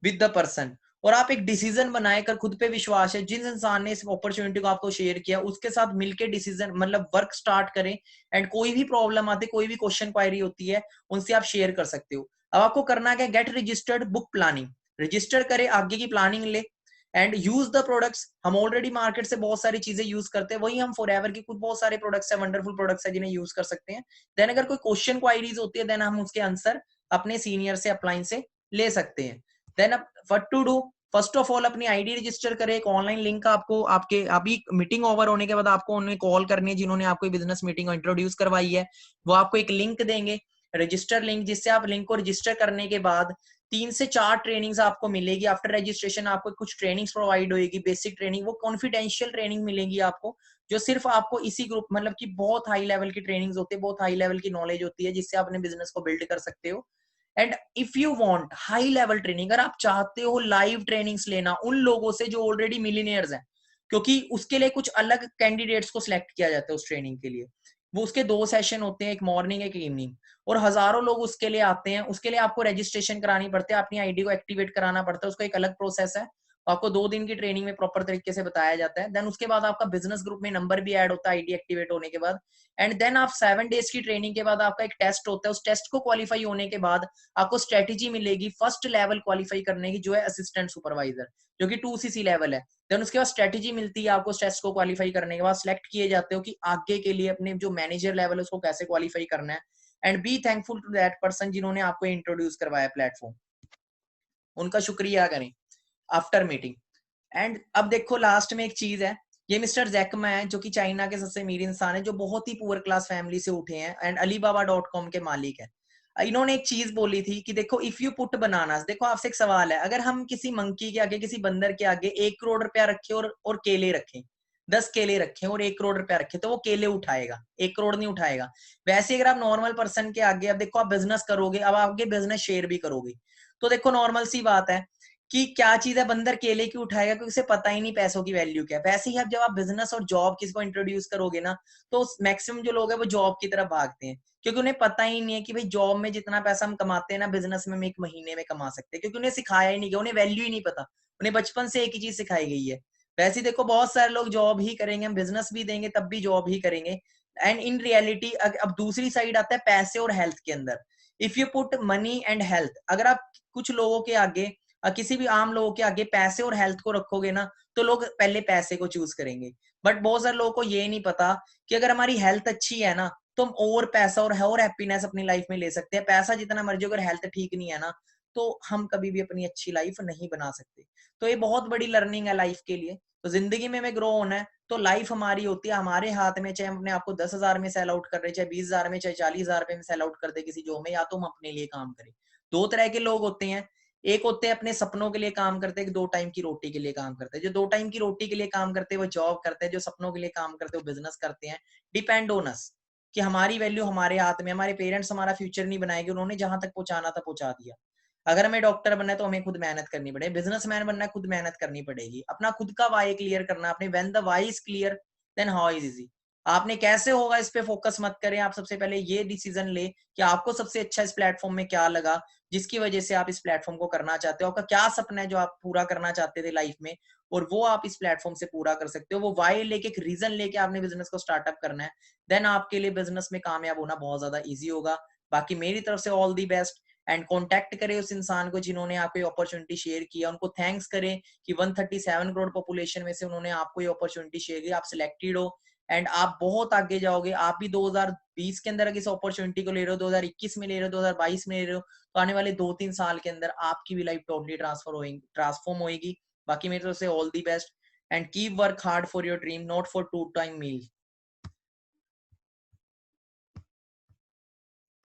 with the person, और आप एक डिसीजन बनाए कर, खुद पे विश्वास है, जिस इंसान ने इस अपॉर्चुनिटी को आपको शेयर किया उसके साथ मिलकर डिसीजन मतलब वर्क स्टार्ट करें। एंड कोई भी प्रॉब्लम आती है, कोई भी क्वेश्चन क्वायरी होती है, उनसे आप शेयर कर सकते हो। अब आपको करना क्या, get registered book planning. Register करे, आगे की प्लानिंग ले। And use the products. हम ऑलरेडी मार्केट से बहुत सारी चीजें यूज करते हैं, वही हम फॉर एवर की कुछ बहुत सारे प्रोडक्ट्स है, वंडरफुल प्रोडक्ट्स है जिन्हें यूज कर सकते हैं। देन अगर कोई क्वेश्चन क्वायरीज होती है, देन हम उसके आंसर अपने सीनियर से, अपलाइन से ले सकते हैं। देन अब what to do, first of all अपनी आईडी रजिस्टर करें। एक ऑनलाइन लिंक आपको, आपके अभी मीटिंग ओवर होने के बाद आपको उन्हें कॉल करनी है, जिन्होंने आपको बिजनेस मीटिंग इंट्रोड्यूस करवाई है, वो आपको एक लिंक देंगे, रजिस्टर लिंक, जिससे आप लिंक को रजिस्टर करने के बाद 3 से 4 ट्रेनिंग्स आपको मिलेगी। आफ्टर रजिस्ट्रेशन आपको कुछ ट्रेनिंग्स प्रोवाइड होगी, बेसिक ट्रेनिंग, वो कॉन्फिडेंशियल ट्रेनिंग मिलेगी आपको, जो सिर्फ आपको इसी ग्रुप, मतलब कि बहुत हाई लेवल की ट्रेनिंग्स होती है, बहुत हाई लेवल की नॉलेज होती है, जिससे आप अपने बिजनेस को बिल्ड कर सकते हो। And if you want high level training, अगर आप चाहते हो लाइव ट्रेनिंग्स लेना उन लोगों से जो ऑलरेडी मिलीनियर्स हैं, क्योंकि उसके लिए कुछ अलग कैंडिडेट्स को सिलेक्ट किया जाता है उस ट्रेनिंग के लिए। वो उसके 2 सेशन होते हैं, एक मॉर्निंग एक इवनिंग, और हजारों लोग उसके लिए आते हैं। उसके लिए आपको रजिस्ट्रेशन करानी पड़ती है, अपनी आईडी को एक्टिवेट कराना पड़ता है, उसका एक अलग प्रोसेस है। आपको 2 दिन की ट्रेनिंग में प्रॉपर तरीके से बताया जाता है। देन उसके बाद आपका बिजनेस ग्रुप में नंबर भी ऐड होता है आईडी एक्टिवेट होने के बाद। एंड देन आप 7 डेज की ट्रेनिंग के बाद आपका एक टेस्ट होता है। उस टेस्ट को क्वालिफाई होने के बाद आपको स्ट्रेटेजी मिलेगी फर्स्ट लेवल क्वालिफाई करने की, जो है असिस्टेंट सुपरवाइजर, जो कि 2cc लेवल है। देन उसके बाद स्ट्रेटेजी मिलती है आपको, टेस्ट को क्वालिफाई करने के बाद सिलेक्ट किए जाते हो कि आगे के लिए अपने जो मैनेजर लेवल है उसको कैसे क्वालिफाई करना है। And be thankful to that person जिन्होंने आपको इंट्रोड्यूस करवाया प्लेटफॉर्म, उनका शुक्रिया करें आफ्टर मीटिंग। एंड अब देखो लास्ट में एक चीज है, ये मिस्टर जैकमा है, जो कि चाइना के सबसे अमीर इंसान है, जो बहुत ही पुअर क्लास फैमिली से उठे हैं एंड Alibaba.com के मालिक है। इन्होंने एक चीज बोली थी कि देखो इफ यू पुट बनानास, देखो आपसे एक सवाल है, अगर हम किसी मंकी के आगे, किसी बंदर के आगे 1 करोड़ रुपया रखे और केले रखें, 10 केले रखे और 1 करोड़ रुपया रखे, तो वो केले उठाएगा, 1 करोड़ नहीं उठाएगा। वैसे अगर आप नॉर्मल पर्सन के आगे, अब देखो आप बिजनेस करोगे, अब आगे बिजनेस शेयर भी करोगे, तो देखो नॉर्मल सी बात है कि क्या चीज है, बंदर केले क्यों उठाएगा, क्योंकि उसे पता ही नहीं पैसों की वैल्यू क्या है। वैसे ही अब जब आप बिजनेस और जॉब किसी को इंट्रोड्यूस करोगे ना, तो मैक्सिमम जो लोग हैं वो जॉब की तरफ भागते हैं, क्योंकि उन्हें पता ही नहीं है कि भाई जॉब में जितना पैसा हम कमाते हैं ना, बिजनेस में हम 1 महीने में कमा सकते हैं, क्योंकि उन्हें सिखाया ही नहीं गया, उन्हें वैल्यू ही नहीं पता। उन्हें बचपन से एक ही चीज सिखाई गई है। वैसे ही देखो बहुत सारे लोग जॉब ही करेंगे, हम बिजनेस भी देंगे तब भी जॉब ही करेंगे। एंड इन रियलिटी अब दूसरी साइड आता है पैसे और हेल्थ के अंदर। If you put money and health, अगर आप कुछ लोगों के आगे, किसी भी आम लोगों के आगे पैसे और हेल्थ को रखोगे ना, तो लोग पहले पैसे को चूज करेंगे। बट बहुत सारे लोगों को ये नहीं पता कि अगर हमारी हेल्थ अच्छी है ना, तो हम और पैसा और हैप्पीनेस अपनी लाइफ में ले सकते हैं। पैसा जितना मर्जी, अगर हेल्थ ठीक नहीं है ना, तो हम कभी भी अपनी अच्छी लाइफ नहीं बना सकते। तो ये बहुत बड़ी लर्निंग है लाइफ के लिए। तो जिंदगी में हमें ग्रो होना है, तो लाइफ हमारी होती है हमारे हाथ में, चाहे हम अपने आपको 10,000 में सेल आउट कर रहे, चाहे 20,000 में, चाहे 40,000 में सेल आउट कर दे किसी जॉब में, या तो हम अपने लिए काम करें। 2 तरह के लोग होते हैं, एक होते हैं अपने सपनों के लिए काम करते हैं, 2 टाइम की रोटी के लिए काम करते हैं। जो 2 टाइम की रोटी के लिए काम करते हैं वो जॉब करते हैं, जो सपनों के लिए काम करते हैं वो बिजनेस करते हैं। डिपेंड ऑन अस, कि हमारी वैल्यू हमारे हाथ में। हमारे पेरेंट्स हमारा फ्यूचर नहीं बनाएंगे, उन्होंने जहां तक पहुंचाना था पहुंचा दिया। अगर हमें डॉक्टर बनना है तो हमें खुद मेहनत करनी पड़ेगी, बिजनेसमैन बनना है खुद मेहनत करनी पड़ेगी, अपना खुद का वाई क्लियर करना, अपने when the why is clear then how is easy. आपने कैसे होगा इस पे फोकस मत करें, आप सबसे पहले ये डिसीजन ले कि आपको सबसे अच्छा इस प्लेटफॉर्म में क्या लगा, जिसकी वजह से आप इस प्लेटफॉर्म को करना चाहते हो, आपका क्या सपना है जो आप पूरा करना चाहते थे लाइफ में, और वो आप इस प्लेटफॉर्म से पूरा कर सकते हो। वो वाई लेके, एक रीजन लेके आपने बिजनेस को स्टार्टअप करना है, देन आपके लिए बिजनेस में कामयाब होना बहुत ज्यादा ईजी होगा। बाकी मेरी तरफ से all the best, and contact करें उस इंसान को जिन्होंने आपको ये अपॉर्चुनिटी शेयर किया, उनको थैंक्स करें कि 137 करोड़ पॉपुलेशन में से उन्होंने आपको ये अपॉर्चुनिटी शेयर की, आप सिलेक्टेड हो, एंड आप बहुत आगे जाओगे। आप भी 2020 के अंदर इस अपॉर्चुनिटी को ले रहे हो, 2021 में ले रहे हो, 2022 में ले रहे हो, तो आने वाले 2-3 साल के अंदर आपकी भी लाइफ टोटली ट्रांसफॉर्म होएगी। बाकी मेरी तरफ से all the best, and keep work hard for your dream, not for two time meal.